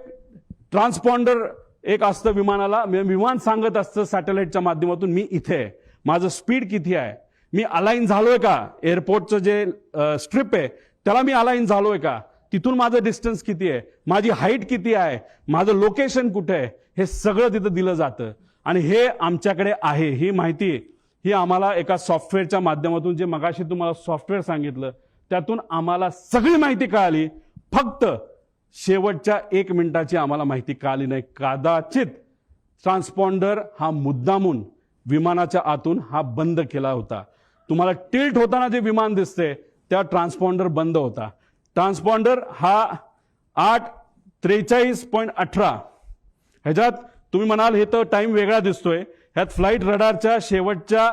ट्रान्सपॉन्डर एक असतं विमानाला. विमान सांगत असतं सॅटेलाइटच्या माध्यमातून मी इथे आहे, माझं स्पीड किती आहे, मी अलाइन झालोय का, एअरपोर्टचं जे स्ट्रिप आहे त्याला मी अलाइन झालोय का, तिथून माझं डिस्टन्स किती आहे, माझी हाईट किती आहे, माझं लोकेशन कुठे आहे, हे सगळं तिथं दिलं जातं. आणि हे आमच्याकडे आहे. ही माहिती ही आम्हाला एका सॉफ्टवेअरच्या माध्यमातून जे मगाशी तुम्हाला सॉफ्टवेअर सांगितलं त्यातून आम्हाला सगळी माहिती कळाली. फक्त शेवटच्या 1 मिनिटाची आम्हाला माहिती कळाली नाही. कदाचित ट्रान्सपॉन्डर हा मुद्दामून विमानाच्या आतून हा बंद केला होता. तुम्हाला टिल्ट होताना जे विमान दिसते त्या ट्रान्सपॉन्डर बंद होता. ट्रान्सपॉन्डर हा 8:43.18 ह्याच्यात तुम्ही म्हणाल हे तर टाइम वेगळा दिसतोय. ह्यात फ्लाईट रडारच्या शेवटच्या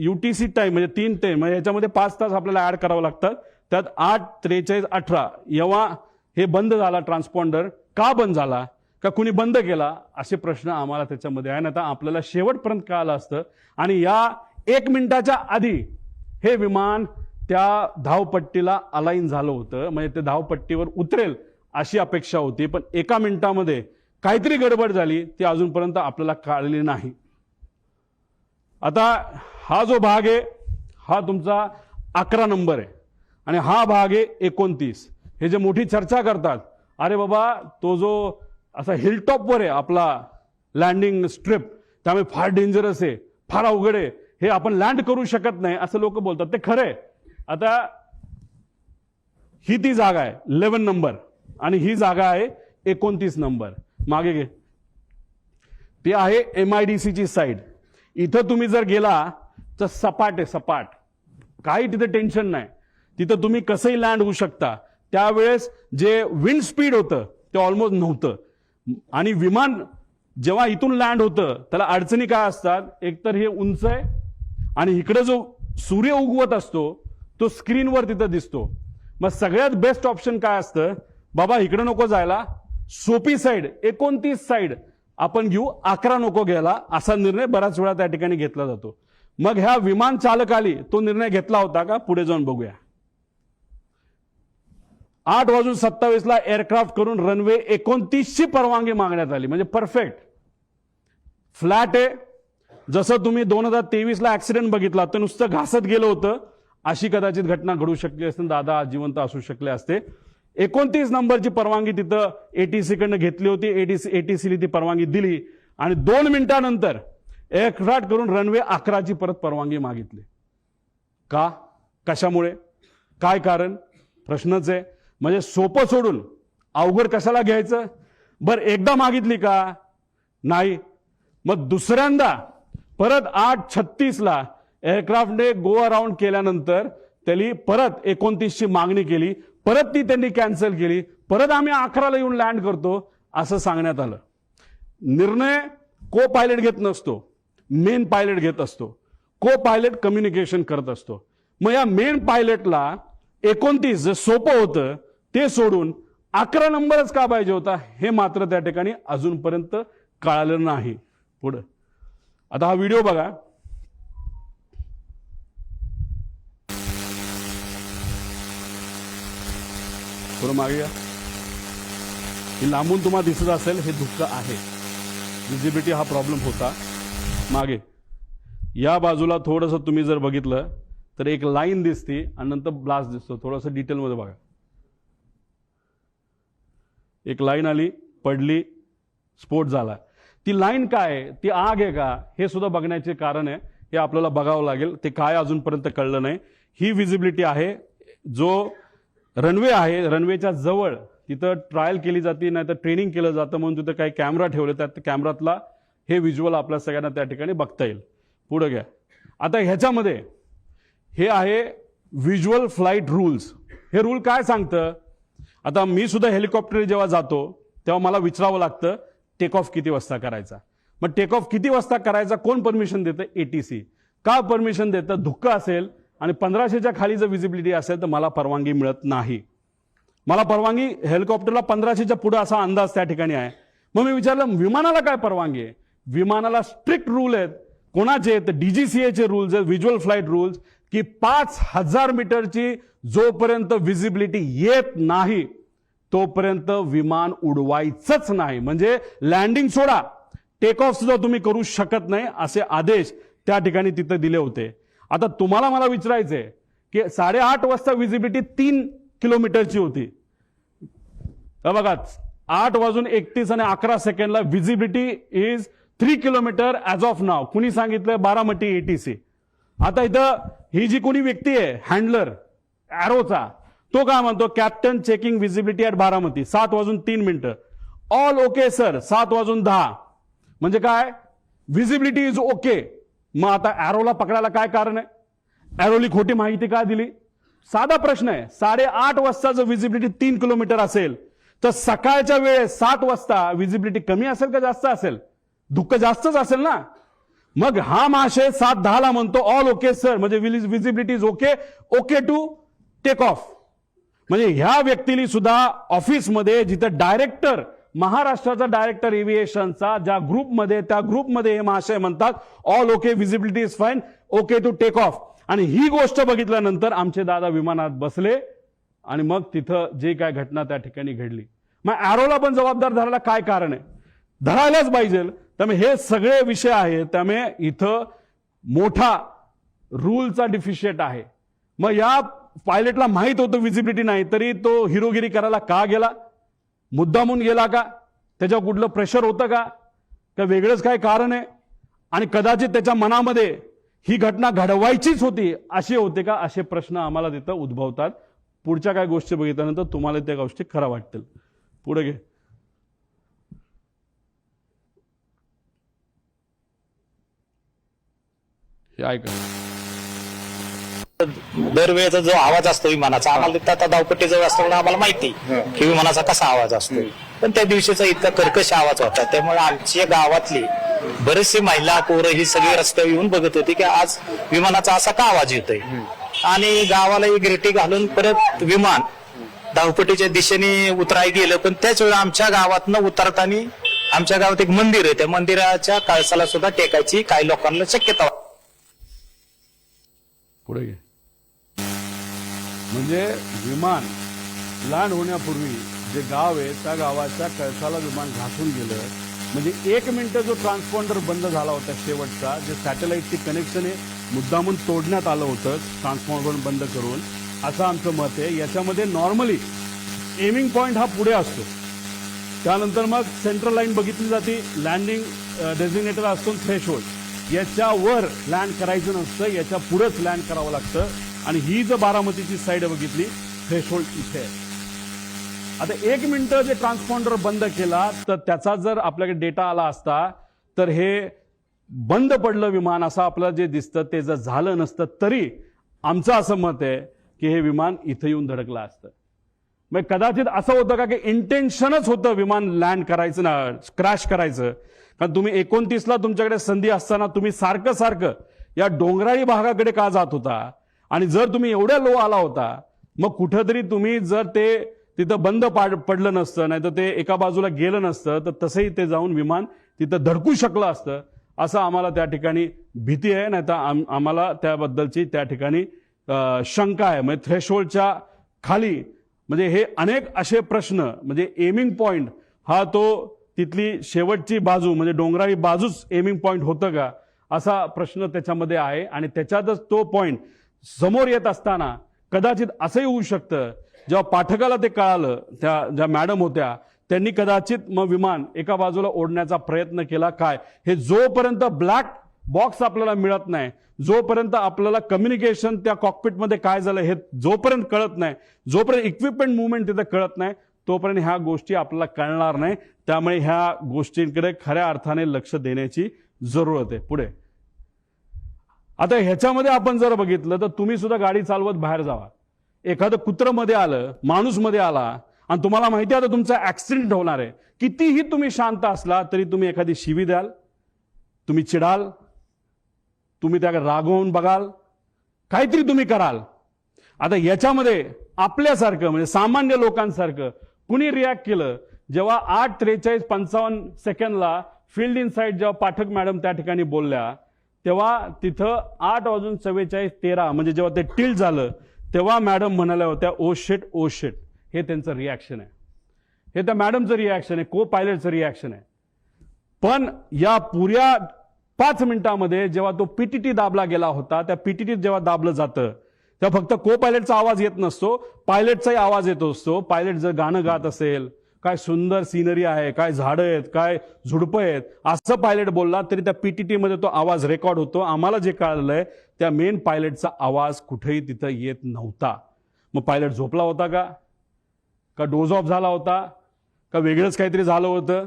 UTC टाइम म्हणजे 3 ते म्हणजे याच्यामध्ये 5 तास आपल्याला ऍड करावं लागतात. त्यात 8:43.18 जेव्हा हे बंद झाला ट्रान्सपॉन्डर, का बंद झाला, का कुणी बंद केला, असे प्रश्न आम्हाला त्याच्यामध्ये आहे. आता आपल्याला शेवटपर्यंत कळालं असतं. आणि या 1 मिनिटाच्या आधी हे विमान त्या धावपट्टीला अलाइन झालं होतं. म्हणजे ते धावपट्टीवर उतरेल अशी अपेक्षा होती. पण 1 मिनिटामध्ये काहीतरी गडबड झाली ती अजूनपर्यंत आपल्याला कळलेली नाही. आता हा जो भाग आहे हा तुमचा 11 नंबर आहे आणि हा भाग आहे 29. हे जे मोठी चर्चा करतात अरे बाबा तो जो असा हिलटॉपवर आहे आपला लँडिंग स्ट्रिप त्यामुळे फार डेंजरस आहे, फार अवघड आहे, हे आपण लँड करू शकत नाही असं लोक बोलतात. ते खरं आहे. आता ही ती जागा आहे 11 नंबर आणि ही जागा आहे 29 नंबर. मागे घे. ती आहे MIDCची साईड. इथं तुम्ही जर गेला तर सपाट आहे, सपाट, काही तिथे टेन्शन नाही. तिथं तुम्ही कसंही लँड होऊ शकता. त्यावेळेस जे विंड स्पीड होतं ते ऑलमोस्ट नव्हतं. आणि विमान जेव्हा इथून लँड होतं त्याला अडचणी काय असतात, एकतर हे उंच आहे आणि इकडे जो सूर्य उगवत असतो तो स्क्रीनवर तिथं दिसतो. मग सगळ्यात बेस्ट ऑप्शन काय असतं, बाबा इकडे नको जायला, सोपी साईड 29 साईड आपण घेऊ, 11 नको घ्यायला, असा निर्णय बराच वेळा त्या ठिकाणी घेतला जातो. मग ह्या विमान चालकाली तो निर्णय घेतला होता का? पुढे जाऊन बघूया. 8:27 एअरक्राफ्ट करून रनवे 29ची परवानगी मागण्यात आली. म्हणजे परफेक्ट फ्लॅट आहे. जसं तुम्ही 2023 ऍक्सिडेंट बघितला तर नुसतं घासत गेलं होतं, अशी कदाचित घटना घडू शकली असते. दादा जिवंत असू शकले असते. 29 नंबरची परवानगी तिथं एटीसी कडनं घेतली होती. एटीसीने ती परवानगी दिली आणि 2 मिनिटांनंतर एअरक्राफ्ट करून रनवे 11ची परत परवानगी मागितली. का? कशामुळे? काय कारण? प्रश्नच आहे. म्हणजे सोपं सोडून अवघड कशाला घ्यायचं? बरं, एकदा मागितली का? नाही. मग दुसऱ्यांदा परत 8:36 एअरक्राफ्टने गो अराउंड केल्यानंतर त्यांनी परत 29ची मागणी केली. परत ती त्यांनी कॅन्सल केली. परत आम्ही 11ला येऊन लँड करतो असं सांगण्यात आलं. निर्णय को पायलट घेत नसतो, मेन पायलट घेत असतो. को पायलट कम्युनिकेशन करत असतो. मग या मेन पायलटला 29 जे सोपं होतं ते सोडून 11 नंबरच का पाहिजे होता, हे मात्र त्या ठिकाणी अजूनपर्यंत कळालं नाही. पुढे आता हा व्हिडिओ बघा. थोडं मागे या. हे लांबून तुम्हाला दिसत असेल, हे धुक्क आहे. विजिबिलिटी हा प्रॉब्लेम होता. मागे या बाजूला थोडंसं तुम्ही जर बघितलं तर एक लाईन दिसते आणि नंतर ब्लास्ट दिसतो. थोडंसं डिटेलमध्ये बघा. एक लाईन आली, पडली, स्फोट झाला. ती लाईन काय आहे? ती आग आहे का? हे सुद्धा बघण्याचे कारण आहे. हे आपल्याला बघावं लागेल. ते काय अजूनपर्यंत कळलं नाही. ही विजिबिलिटी आहे. जो रनवे आहे, रनवेच्या जवळ तिथं ट्रायल केली जाते, नाही तर ट्रेनिंग केलं जातं, म्हणून तिथं काही कॅमेरा ठेवले. त्या कॅमेरातला हे व्हिज्युअल आपल्या सगळ्यांना त्या ठिकाणी बघता येईल. पुढे घ्या. आता ह्याच्यामध्ये हे आहे व्हिज्युअल फ्लाईट रूल्स. हे रूल काय सांगतं? आता मी सुद्धा हेलिकॉप्टर जेव्हा जातो तेव्हा मला विचारावं लागतं टेक ऑफ किती वाजता करायचा. मग टेक ऑफ किती वाजता करायचा कोण परमिशन देतं? एटीसी. का परमिशन देतं? धुक्क असेल आणि 1500च्या खाली जर विजिबिलिटी असेल तर मला परवानगी मिळत नाही. मला परवानगी हेलिकॉप्टरला 1500च्या पुढे असा अंदाज त्या ठिकाणी आहे. मग मी विचारलं विमानाला काय परवानगी आहे? विमानाला स्ट्रिक्ट रूल आहेत. कोणाचे? तर डीजीसीएचे रूल्स आहेत, व्हिज्युअल फ्लाईट रूल्स, की 5000 मीटरची जोपर्यंत विजिबिलिटी येत नाही तोपर्यंत विमान उडवायचंच नाही. म्हणजे लँडिंग सोडा, टेक ऑफ सुद्धा तुम्ही करू शकत नाही, असे आदेश त्या ठिकाणी तिथे दिले होते. आता तुम्हाला मला विचारायचंय की 8:30 वाजता विजिबिलिटी 3 किलोमीटरची होती. बघा 8:31 आणि 11 सेकंडला visibility is 3 kilometre as of now. कुणी सांगितलंय? बारामती एटीसी. आता इथं ही जी कोणी व्यक्ती आहे हँडलर एरोचा, तो काय म्हणतो? Captain checking visibility at Baramati 7:03. All okay sir 7:10. म्हणजे काय? Visibility is okay. मग आता एरोला पकडायला काय कारण आहे? एरोली खोटी माहिती काय दिली? साधा प्रश्न आहे. 8:30 वाजता जर विजिबिलिटी 3 किलोमीटर असेल तर सकाळच्या वेळेस 7 वाजता विजिबिलिटी कमी असेल का जास्त असेल? धुक्क जास्तच असेल ना. मग हा महाशय 7:10 म्हणतो ऑल ओके सर, म्हणजे visibility is okay, okay to take off. म्हणजे ह्या व्यक्तीने सुद्धा ऑफिसमध्ये जिथं डायरेक्टर, महाराष्ट्राचा डायरेक्टर एव्हिएशनचा ज्या ग्रुपमध्ये, त्या ग्रुपमध्ये हे महाशय म्हणतात all okay, visibility is fine, okay to take off. आणि ही गोष्ट बघितल्यानंतर आमचे दादा विमानात बसले आणि मग तिथं जे काय घटना त्या ठिकाणी घडली. मग एरोला पण जबाबदार धरायला काय कारण आहे? धरायलाच पाहिजे. त्यामुळे हे सगळे विषय आहेत. त्यामुळे इथं मोठा रूलचा डिफिशिएट आहे. मग या पायलटला माहित होतं विजिबिलिटी नाही, तरी तो हिरोगिरी करायला का गेला? मुद्दामून गेला का? त्याच्यावर कुठलं प्रेशर होतं का? का वेगळंच काय कारण आहे? आणि कदाचित त्याच्या मनामध्ये ही घटना घडवायचीच होती अशी होते का? असे प्रश्न आम्हाला तिथं उद्भवतात. पुढच्या काय गोष्टी बघितल्यानंतर तुम्हाला त्या गोष्टी खऱ्या वाटतील. पुढे घे. हे ऐका. दरवेळेचा जो आवाज असतो विमानाचा, आम्हाला तिथं आता धावपट्टी जवळ असल्यामुळे आम्हाला माहिती की विमानाचा कसा आवाज असतो. पण त्या दिवशीचा इतका कर्कश आवाज होता, त्यामुळे आमच्या गावातली बरेचसे महिला, पोरं ही सगळी रस्त्यावर येऊन बघत होती की आज विमानाचा असा का आवाज येतोय. आणि गावाला एक रेटी घालून परत विमान धावपट्टीच्या दिशेने उतराय गेलं. पण त्याच वेळी आमच्या गावातनं उतरताना आमच्या गावात एक मंदिर आहे, त्या मंदिराच्या कळसाला सुद्धा टेकायची काही लोकांना शक्यता पुढे घे. म्हणजे विमान लँड होण्यापूर्वी जे गाव आहे त्या गावाच्या कळसाला विमान घासून गेलं. म्हणजे 1 मिनिट जो ट्रान्सपॉन्डर बंद झाला होता शेवटचा, जे सॅटेलाइटची कनेक्शन आहे मुद्दामून तोडण्यात आलं होतं ट्रान्सपॉन्डर बंद करून, असं आमचं मत आहे. याच्यामध्ये नॉर्मली एमिंग पॉइंट हा पुढे असतो, त्यानंतर मग सेंट्रल लाईन बघितली जाते, लँडिंग डेझिग्नेटर असतो थ्रेशोल्ड, याच्यावर लँड करायचं नसतं, याच्या पुढेच लँड करावं लागतं. आणि ही जर बारामतीची साईड बघितली, थ्रेशोल्ड इथे आहे. आता 1 मिनिट जे ट्रान्सपॉन्डर बंद केला तर त्याचा जर आपल्याकडे डेटा आला असता तर हे बंद पडलं विमान असं आपल्याला जे दिसतं ते जर झालं नसतं तरी आमचं असं मत आहे की हे विमान इथं येऊन धडकलं असतं. मग कदाचित असं होतं का की इंटेन्शनच होतं विमान लँड करायचं ना, क्रॅश करायचं. कारण तुम्ही 29ला तुमच्याकडे संधी असताना तुम्ही सारखं सारखं या डोंगराळी भागाकडे का जात होता, आणि जर तुम्ही एवढ्या लो आला होता मग कुठंतरी तुम्ही जर ते तिथं बंद पडलं नसतं, नाही तर ते एका बाजूला गेलं नसतं तर तसंही ते जाऊन विमान तिथं धडकू शकलं असतं, असं आम्हाला त्या ठिकाणी भीती आहे. नाही तर आम्हाला त्याबद्दलची त्या ठिकाणी शंका आहे. म्हणजे थ्रेशोल्डच्या खाली म्हणजे हे अनेक असे प्रश्न, म्हणजे एमिंग पॉइंट हा तो तिथली शेवटची बाजू म्हणजे डोंगराळी बाजूच एमिंग पॉइंट होतं का, असा प्रश्न त्याच्यामध्ये आहे. आणि त्याच्यातच तो पॉइंट समोर येत असताना कदाचित असंही होऊ शकतं, जेव्हा पाठकाला ते कळालं, त्या ज्या मॅडम होत्या त्यांनी कदाचित मग विमान एका बाजूला ओढण्याचा प्रयत्न केला. काय हे जोपर्यंत ब्लॅक बॉक्स आपल्याला मिळत नाही, जोपर्यंत आपल्याला कम्युनिकेशन त्या कॉकपिटमध्ये काय झालं हे जोपर्यंत कळत नाही, जोपर्यंत इक्विपमेंट मुवमेंट तिथे कळत नाही, तोपर्यंत ह्या गोष्टी आपल्याला कळणार नाही. त्यामुळे ह्या गोष्टींकडे खऱ्या अर्थाने लक्ष देण्याची जरूरत आहे. पुढे आता ह्याच्यामध्ये आपण जर बघितलं तर तुम्ही सुद्धा गाडी चालवत बाहेर जावा, एखादं कुत्रं मध्ये आलं, माणूस मध्ये आला आणि तुम्हाला माहिती आहे आता तुमचा ऍक्सिडेंट होणार आहे, कितीही तुम्ही शांत असला तरी तुम्ही एखादी शिवी द्याल, तुम्ही चिडाल, तुम्ही त्याकडे रागवून बघाल, काहीतरी तुम्ही कराल. आता याच्यामध्ये आपल्यासारखं म्हणजे सामान्य लोकांसारखं कुणी रिॲक्ट केलं, जेव्हा 8:43:55 फील्ड इन साईड जेव्हा पाठक मॅडम त्या ठिकाणी बोलल्या, तेव्हा तिथं 8:44:13 म्हणजे जेव्हा ते टिल्ट झालं तेव्हा मॅडम म्हणाल्या होत्या ओ शिट ओ शिट. हे त्यांचं रिॲक्शन आहे, हे त्या मॅडमचं रिॲक्शन आहे, को पायलटचं रिॲक्शन आहे. पण या पुऱ्या 5 मिनिटांमध्ये जेव्हा तो पीटीटी दाबला गेला होता, त्या पीटीटी जेव्हा दाबलं जातं तेव्हा फक्त को पायलटचा आवाज येत नसतो, पायलटचाही आवाज येत असतो. पायलट जर गाणं गात असेल, काय सुंदर सिनरी आहे, काय झाडं आहेत, काय झुडपं आहेत, असं पायलट बोलला तरी त्या पीटीटी मध्ये तो आवाज रेकॉर्ड होतो. आम्हाला जे कळलंय त्या मेन पायलटचा आवाज कुठेही तिथं येत नव्हता. मग पायलट झोपला होता का डोज ऑफ झाला होता का वेगळंच काहीतरी झालं होतं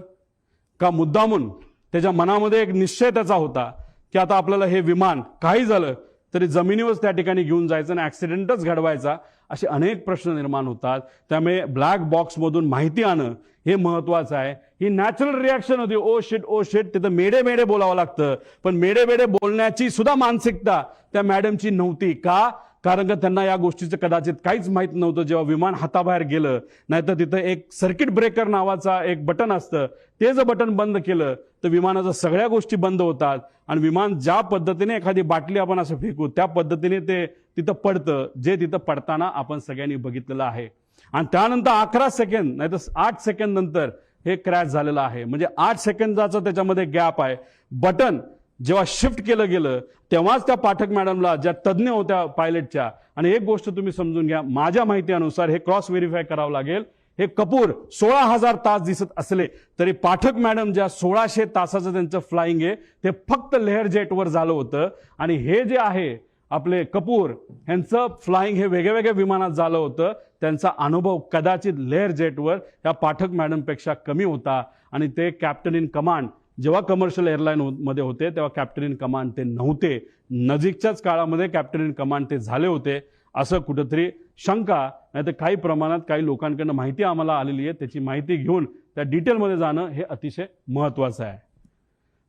का मुद्दामून त्याच्या मनामध्ये एक निश्चय त्याचा होता की आता आपल्याला हे विमान काही झालं तरी जमिनीवरच त्या ठिकाणी घेऊन जायचं आणि ऍक्सिडेंटच घडवायचा, असे अनेक प्रश्न निर्माण होतात. त्यामुळे ब्लॅक बॉक्समधून माहिती आणणं हे महत्वाचं आहे. ही नॅचरल रिॲक्शन होती, ओ शिट ओ शिट. तिथं मेडे मेडे बोलावं लागतं, पण मेडे मेडे बोलण्याची सुद्धा मानसिकता त्या मॅडमची नव्हती. का? कारण का त्यांना या गोष्टीचं कदाचित काहीच माहित नव्हतं. जेव्हा विमान हाताबाहेर गेलं, नाहीतर तिथं एक सर्किट ब्रेकर नावाचा एक बटन असतं, ते जर बटन बंद केलं तर विमानाच्या सगळ्या गोष्टी बंद होतात आणि विमान ज्या पद्धतीने एखादी बाटली आपण असं फेकू त्या पद्धतीने ते तिथं पडतं, जे तिथं पडताना आपण सगळ्यांनी बघितलेलं आहे. आणि त्यानंतर 11 सेकंद नाही तर 8 सेकंद नंतर हे क्रॅश झालेलं आहे. म्हणजे 8 सेकंदाचा त्याच्यामध्ये गॅप आहे. बटन जेव्हा शिफ्ट केलं गेलं तेव्हाच त्या पाठक मॅडमला, ज्या तज्ज्ञ होत्या पायलटच्या, आणि एक गोष्ट तुम्ही समजून घ्या, माझ्या माहितीनुसार हे क्रॉस व्हेरीफाय करावं लागेल, हे कपूर 16,000 तास दिसत असले तरी पाठक मॅडम ज्या 1600 तासाचं त्यांचं फ्लाइंग आहे ते फक्त लेअर जेटवर झालं होतं. आणि हे जे आहे आपले कपूर यांचं फ्लाइंग हे वेगळ्या वेगळ्या विमानात झालं होतं. त्यांचा अनुभव कदाचित लेअर जेटवर या पाठक मॅडमपेक्षा कमी होता. आणि ते कॅप्टन इन कमांड जेव्हा कमर्शियल एअरलाईन मध्ये होते तेव्हा कॅप्टन इन कमांड ते नव्हते. नजीकच्याच काळामध्ये कॅप्टन इन कमांड ते झाले होते, असं कुठंतरी शंका, नाही तर काही प्रमाणात काही लोकांकडनं माहिती आम्हाला आलेली आहे. त्याची माहिती घेऊन त्या डिटेलमध्ये जाणं हे अतिशय महत्वाचं आहे.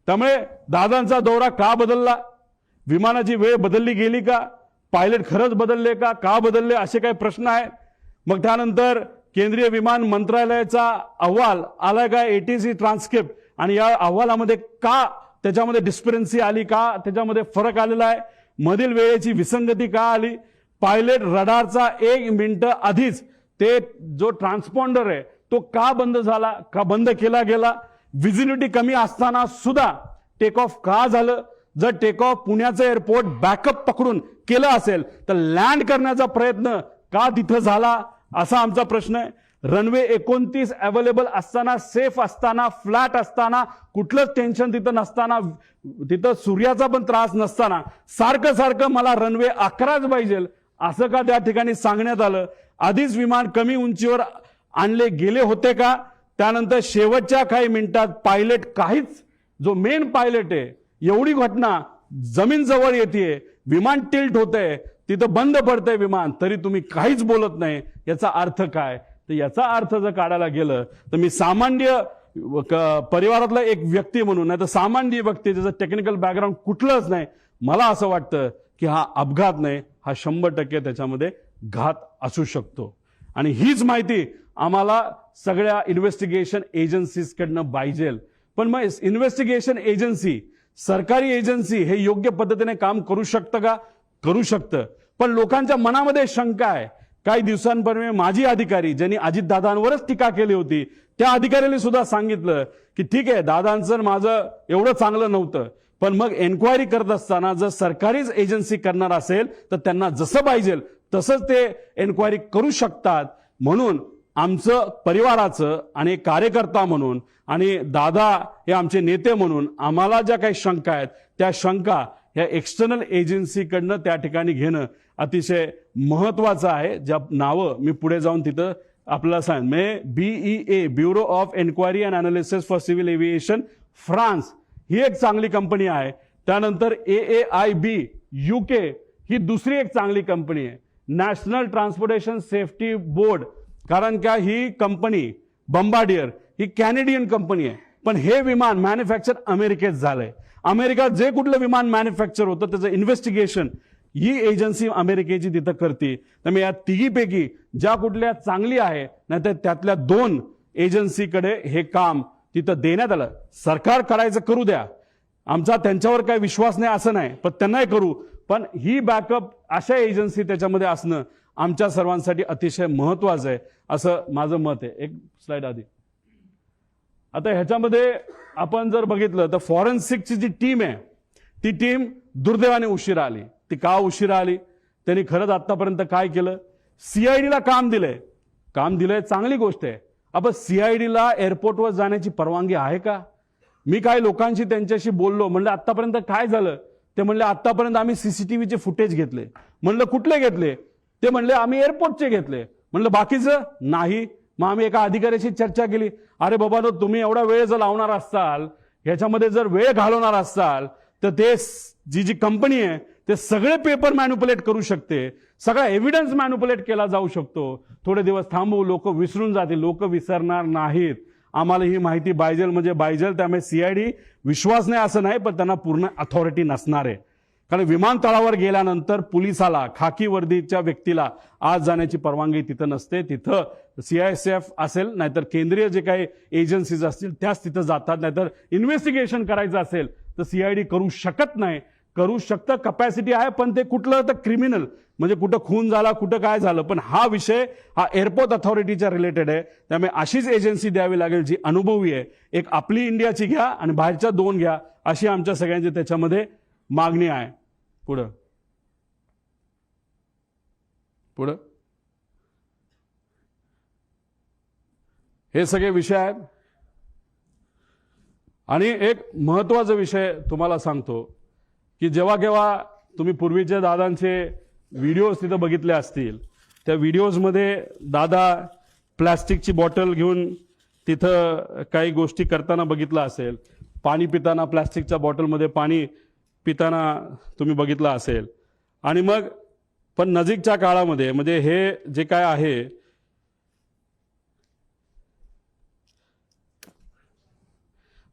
त्यामुळे दादांचा दौरा का बदलला, विमानाची वेळ बदलली गेली का, पायलट खरंच बदलले का बदलले, असे काही प्रश्न आहेत. मग त्यानंतर केंद्रीय विमान मंत्रालयाचा अहवाल आलाय का, एटीसी ट्रान्सक्रिप्ट आणि या अहवालामध्ये का त्याच्यामध्ये डिस्परन्सी आली, का त्याच्यामध्ये फरक आलेला आहे, मधील वेळेची विसंगती का आली, पायलट रडारचा 1 मिनिट आधीच ते जो ट्रान्सपॉन्डर आहे तो का बंद झाला, का बंद केला गेला, व्हिजिबिलिटी कमी असताना सुद्धा टेक ऑफ का झालं, जर टेक ऑफ पुण्याचं एअरपोर्ट बॅकअप पकडून केलं असेल तर लँड करण्याचा प्रयत्न का तिथं झाला, असा आमचा प्रश्न आहे. रनवे 29 अवेलेबल असताना, सेफ असताना, फ्लॅट असताना, कुठलंच टेन्शन तिथं नसताना, तिथं सूर्याचा पण त्रास नसताना सारखं सारखं मला रनवे 11च पाहिजे असं का त्या ठिकाणी सांगण्यात आलं. आधीच विमान कमी उंचीवर आणले गेले होते का, त्यानंतर शेवटच्या काही मिनिटात पायलट काहीच, जो मेन पायलट आहे, एवढी घटना जमीन जवळ येते, विमान टिल्ट होतंय, तिथं बंद पडतंय विमान, तरी तुम्ही काहीच बोलत नाही, याचा अर्थ काय. तर याचा अर्थ जर काढायला गेलं तर मी सामान्य परिवारातला एक व्यक्ती म्हणून, नाही तर सामान्य व्यक्ती ज्याचं टेक्निकल बॅकग्राऊंड कुठलंच नाही, मला असं वाटतं की हा अपघात नाही, हा 100% त्याच्यामध्ये घात असू शकतो. आणि हीच माहिती आम्हाला सगळ्या इन्व्हेस्टिगेशन एजन्सीजकडनं पाहिजे. पण मग इन्व्हेस्टिगेशन एजन्सी, सरकारी एजन्सी हे योग्य पद्धतीने काम करू शकतं का? करू शकतं. पण लोकांच्या मनामध्ये शंका आहे. काही दिवसांपूर्वी माजी अधिकारी ज्यांनी अजितदादांवरच टीका केली होती, त्या अधिकाऱ्याने सुद्धा सांगितलं की ठीक आहे, दादांचं माझं एवढं चांगलं नव्हतं, पण मग एन्क्वायरी करत असताना जर सरकारीच एजन्सी करणार असेल तर त्यांना जसं पाहिजे तसंच ते एन्क्वायरी करू शकतात. म्हणून आमचं परिवाराचं आणि कार्यकर्ता म्हणून आणि दादा हे आमचे नेते म्हणून आम्हाला ज्या काही शंका आहेत त्या शंका ह्या एक्सटर्नल एजन्सीकडनं त्या ठिकाणी घेणं अतिशय महत्वाचं आहे. ज्या नावं मी पुढे जाऊन तिथं आपल्याला सांग, BEA bureau of enquiry and analysis for civil aviation France ही एक चांगली कंपनी आहे. त्यानंतर AAIB UK ही दुसरी एक चांगली कंपनी आहे. नॅशनल ट्रान्सपोर्टेशन सेफ्टी बोर्ड, कारण का ही कंपनी बंबार्डियर ही कॅनेडियन कंपनी आहे, पण हे विमान मॅन्युफॅक्चर अमेरिकेत झालंय. अमेरिका जे कुठलं विमान मॅन्युफॅक्चर होतं त्याचं इन्व्हेस्टिगेशन ही एजन्सी अमेरिकेची तिथं करते. त्यामुळे या तिघीपैकी ज्या कुठल्या चांगली आहे, नाहीतर त्यातल्या 2 एजन्सीकडे हे काम तिथं देण्यात आलं. सरकार करायचं करू द्या, आमचा त्यांच्यावर काही विश्वास नाही असं नाही, पण त्यांनाही करू, पण ही बॅकअप अशा एजन्सी त्याच्यामध्ये असणं आमच्या सर्वांसाठी अतिशय महत्वाचं आहे असं माझं मत आहे. एक स्लाइड आधी. आता ह्याच्यामध्ये आपण जर बघितलं तर फॉरेन्सिकची जी टीम आहे ती टीम दुर्दैवाने उशिरा आली. ती का उशिरा आली, त्यांनी खरंच आतापर्यंत काय केलं? CIDला काम दिलंय, चांगली गोष्ट आहे. आपण CIDला एअरपोर्टवर जाण्याची परवानगी आहे का? मी काही लोकांशी त्यांच्याशी बोललो, म्हणलं आतापर्यंत काय झालं? ते म्हणले आतापर्यंत आम्ही CCTVचे फुटेज घेतले. म्हणलं कुठले घेतले? ते म्हणले आम्ही एअरपोर्टचे घेतले. म्हणलं बाकीचं नाही. मग आम्ही एका अधिकाऱ्याशी चर्चा केली, अरे बाबा तुम्ही एवढा वेळ जर लावणार असाल, ह्याच्यामध्ये जर वेळ घालवणार असाल तर ते जी कंपनी आहे ते सगळे पेपर मॅन्युपुलेट करू शकते, सगळा एव्हिडन्स मॅन्युपुलेट केला जाऊ शकतो. थोडे दिवस थांबू, लोक विसरून जातील. लोक विसरणार नाहीत. आम्हाला ही माहिती पाहिजे म्हणजे पाहिजे. त्यामुळे CID विश्वास नाही असं नाही, पण त्यांना पूर्ण अथॉरिटी नसणार आहे. कारण विमानतळावर गेल्यानंतर पोलिसाला, खाकी वर्दीच्या व्यक्तीला आज जाण्याची परवानगी तिथं नसते. तिथं CISF असेल, नाहीतर केंद्रीय जे काही एजन्सीज असतील त्याच तिथं जातात. नाहीतर इन्व्हेस्टिगेशन करायचं असेल तर CID करू शकत नाही. करू शकतं, कपॅसिटी आहे, पण ते कुठलं तर क्रिमिनल म्हणजे कुठं खून झाला, कुठं काय झालं. पण हा विषय हा एअरपोर्ट अथॉरिटीच्या रिलेटेड आहे. त्यामुळे अशीच एजन्सी द्यावी लागेल जी अनुभवी आहे. एक आपली इंडियाची घ्या आणि बाहेरच्या 2 घ्या, अशी आमच्या सगळ्यांची त्याच्यामध्ये मागणी आहे. पुढं हे सगळे विषय आहेत. आणि एक महत्वाचा विषय तुम्हाला सांगतो की जेव्हा केव्हा तुम्ही पूर्वीच्या दादांचे व्हिडिओज तिथं बघितले असतील, त्या व्हिडिओजमध्ये दादा प्लॅस्टिकची बॉटल घेऊन तिथं काही गोष्टी करताना बघितलं असेल. पाणी पिताना प्लॅस्टिकच्या बॉटलमध्ये पाणी पिताना तुम्ही बघितलं असेल. आणि मग पण नजीकच्या काळामध्ये म्हणजे हे जे काय आहे,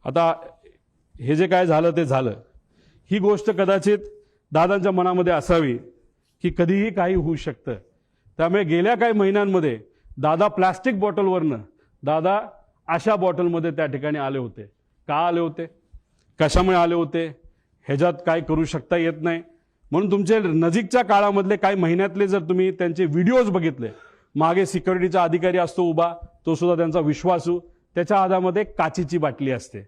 आता हे जे काय झालं ते झालं. ही गोष्ट कदाचित दादांच्या मनामध्ये असावी की कधीही काही होऊ शकतं. त्यामुळे गेल्या काही महिन्यांमध्ये दादा प्लॅस्टिक बॉटलवरनं दादा अशा बॉटलमध्ये त्या ठिकाणी आले होते. का आले होते, कशामुळे आले होते, ह्याच्यात काय करू शकता येत नाही. म्हणून तुमचे नजीकच्या काळामधले काही महिन्यातले जर तुम्ही त्यांचे व्हिडिओज बघितले, मागे सिक्युरिटीचा अधिकारी असतो उभा, तो सुद्धा त्यांचा विश्वासू, त्याच्या हातामध्ये काचेची बाटली असते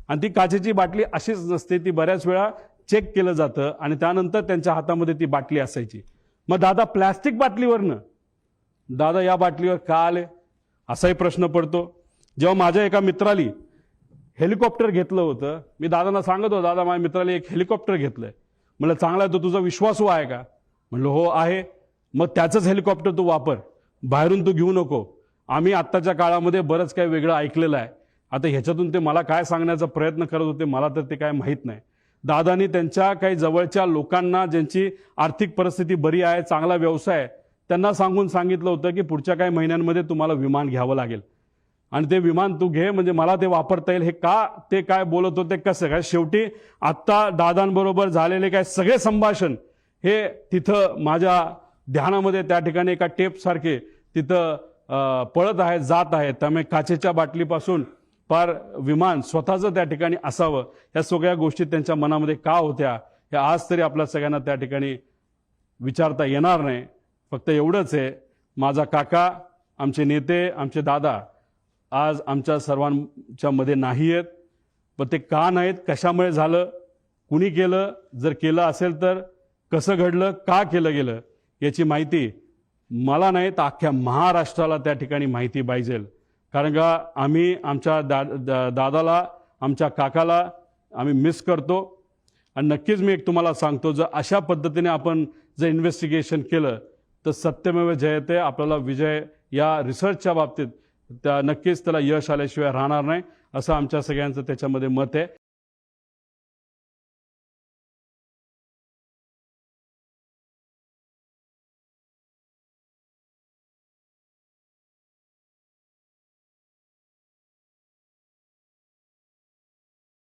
आणि ती काचेची बाटली अशीच नसते, ती बऱ्याच वेळा चेक केलं जातं आणि त्यानंतर त्यांच्या हातामध्ये ती बाटली असायची. मग दादा प्लॅस्टिक बाटलीवरनं दादा या बाटलीवर का आले असाही प्रश्न पडतो. जेव्हा माझ्या एका मित्राली हेलिकॉप्टर घेतलं होतं, मी दादांना सांगत होतो, दादा माझ्या मित्राला एक हेलिकॉप्टर घेतलंय. म्हणलं चांगला आहे, तो तुझा विश्वासू आहे का? म्हणलं हो आहे. मग त्याचंच हेलिकॉप्टर तू वापर, बाहेरून तू घेऊ नको. आम्ही आत्ताच्या काळामध्ये बरंच काही वेगळं ऐकलेलं आहे. आता ह्याच्यातून ते मला काय सांगण्याचा प्रयत्न करत होते मला तर ते काय माहीत नाही. दादानी त्यांच्या काही जवळच्या लोकांना, ज्यांची आर्थिक परिस्थिती बरी आहे, चांगला व्यवसाय आहे, त्यांना सांगून सांगितलं होतं की पुढच्या काही महिन्यांमध्ये तुम्हाला विमान घ्यावं लागेल आणि ते विमान तू घे, म्हणजे मला ते वापरता येईल. हे का ते काय बोलत होते, कसं काय, शेवटी आत्ता दादांबरोबर झालेले काय सगळे संभाषण हे तिथं माझ्या ध्यानामध्ये त्या ठिकाणी एका टेपसारखे तिथं पळत आहेत, जात आहेत. त्यामुळे काचेच्या बाटलीपासून पार विमान स्वतःचं त्या ठिकाणी असावं, या सगळ्या गोष्टी त्यांच्या मनामध्ये का होत्या हे आज तरी आपल्या सगळ्यांना त्या ठिकाणी विचारता येणार नाही. फक्त एवढंच आहे, माझा काका, आमचे नेते, आमचे दादा आज आमच्या सर्वांच्या मध्ये नाही आहेत. पण ते का नाहीत, कशामुळे झालं, कुणी केलं, जर केलं असेल तर कसं घडलं, का केलं गेलं, याची माहिती मला नाही तर अख्ख्या महाराष्ट्राला त्या ठिकाणी माहिती पाहिजे. कारण का आम्ही आमच्या दादाला, आमच्या काकाला आम्ही मिस करतो. आणि नक्कीच मी एक तुम्हाला सांगतो, जर अशा पद्धतीने आपण जर इन्व्हेस्टिगेशन केलं तर सत्यमेव जयते, आपल्याला विजय या रिसर्चच्या बाबतीत त्या नक्कीच त्याला यश आल्याशिवाय राहणार नाही, असं आमच्या सगळ्यांचं त्याच्यामध्ये मत आहे.